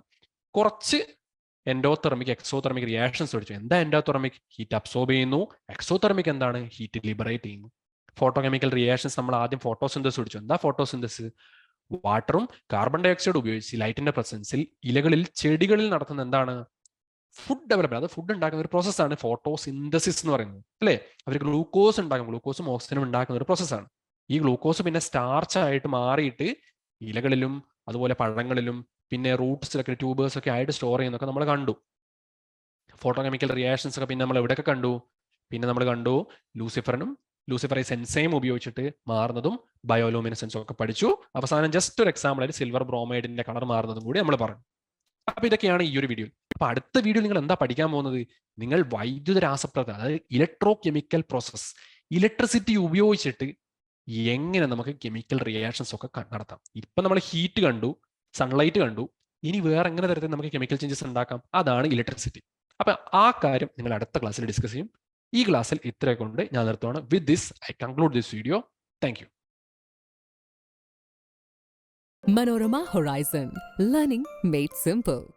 കുറച്ച് എൻഡോതെർമിക് എക്സോതെർമിക് റിയാക്ഷൻസ് പഠിച്ചു. എന്താ എൻഡോതെർമിക്? ഹീറ്റ് അബ്സോർബ് ചെയ്യുന്നു. എക്സോതെർമിക് എന്താണ്? ഹീറ്റ് ലിബറേറ്റ് ചെയ്യുന്നു. ഫോട്ടോ കെമിക്കൽ റിയാക്ഷൻസ് നമ്മൾ ആദ്യം ഫോട്ടോസിന്തസിസ് പഠിച്ചു. എന്താ ഫോട്ടോസിന്തസിസ്? വാട്ടറും കാർബൺ ഡൈ ഓക്സൈഡ് ഉപയോഗിച്ച് ലൈറ്റിന്റെ പ്രസൻസിൽ ഇലകളിൽ ചെടികളിൽ നടത്തുന്ന എന്താണ്? Food development. അത് ഫുഡ് ഉണ്ടാക്കുന്ന ഒരു പ്രോസസ്സാണ് ഫോട്ടോസിന്തസിസ് എന്ന് പറയുന്നത് അല്ലേ? അവർ ഗ്ലൂക്കോസ് ഉണ്ടാക്കും, ഗ്ലൂക്കോസും ഓക്സിജനും ഉണ്ടാക്കുന്ന ഒരു പ്രോസസ്സാണ്. ഈ ഗ്ലൂക്കോസ് പിന്നെ സ്റ്റാർച്ച് ആയിട്ട് മാറിയിട്ട് ഇലകളിലും അതുപോലെ പഴങ്ങളിലും പിന്നെ റൂട്ട്സിലൊക്കെ ട്യൂബേഴ്സ് ഒക്കെ ആയിട്ട് സ്റ്റോർ ചെയ്യുന്നൊക്കെ നമ്മൾ കണ്ടു. ഫോട്ടോ കെമിക്കൽ റിയാക്ഷൻസ് ഒക്കെ പിന്നെ നമ്മൾ എവിടെയൊക്കെ കണ്ടു? പിന്നെ നമ്മൾ കണ്ടു ലൂസിഫറൈസ് എൻസൈം ഉപയോഗിച്ചിട്ട് മാറുന്നതും ബയോലൂമിനസൻസും ഒക്കെ പഠിച്ചു. അവസാനം ജസ്റ്റ് ഒരു എക്സാമ്പിൾ ആയിട്ട് സിൽവർ ബ്രോമൈഡിന്റെ കളർ മാറുന്നതും കൂടി നമ്മൾ പറഞ്ഞു. അപ്പൊ ഇതൊക്കെയാണ് ഈ ഒരു വീഡിയോ. അപ്പൊ അടുത്ത വീഡിയോ നിങ്ങൾ എന്താ പഠിക്കാൻ പോകുന്നത്? നിങ്ങൾ വൈദ്യുത രാസപ്രവർത്തനം, അതായത് ഇലക്ട്രോ കെമിക്കൽ പ്രോസസ്, ഇലക്ട്രിസിറ്റി ഉപയോഗിച്ചിട്ട് എങ്ങനെ നമുക്ക് കെമിക്കൽ റിയാക്ഷൻസ് ഒക്കെ നടത്താം. ഇപ്പൊ നമ്മൾ ഹീറ്റ് കണ്ടു, സൺലൈറ്റ് കണ്ടു, ഇനി വേറെ എങ്ങനെ തരത്തിൽ നമുക്ക് കെമിക്കൽ ചേഞ്ചസ് ഉണ്ടാക്കാം? അതാണ് ഇലക്ട്രിസിറ്റി. അപ്പൊ ആ കാര്യം നിങ്ങൾ അടുത്ത ക്ലാസ്സിൽ ഡിസ്കസ് ചെയ്യും. ഈ ക്ലാസ്സിൽ ഇത്ര കൊണ്ട് ഞാൻ നിർത്തുവാണ്. With this I conclude this video. Thank you. Manorama Horizon. Learning made simple.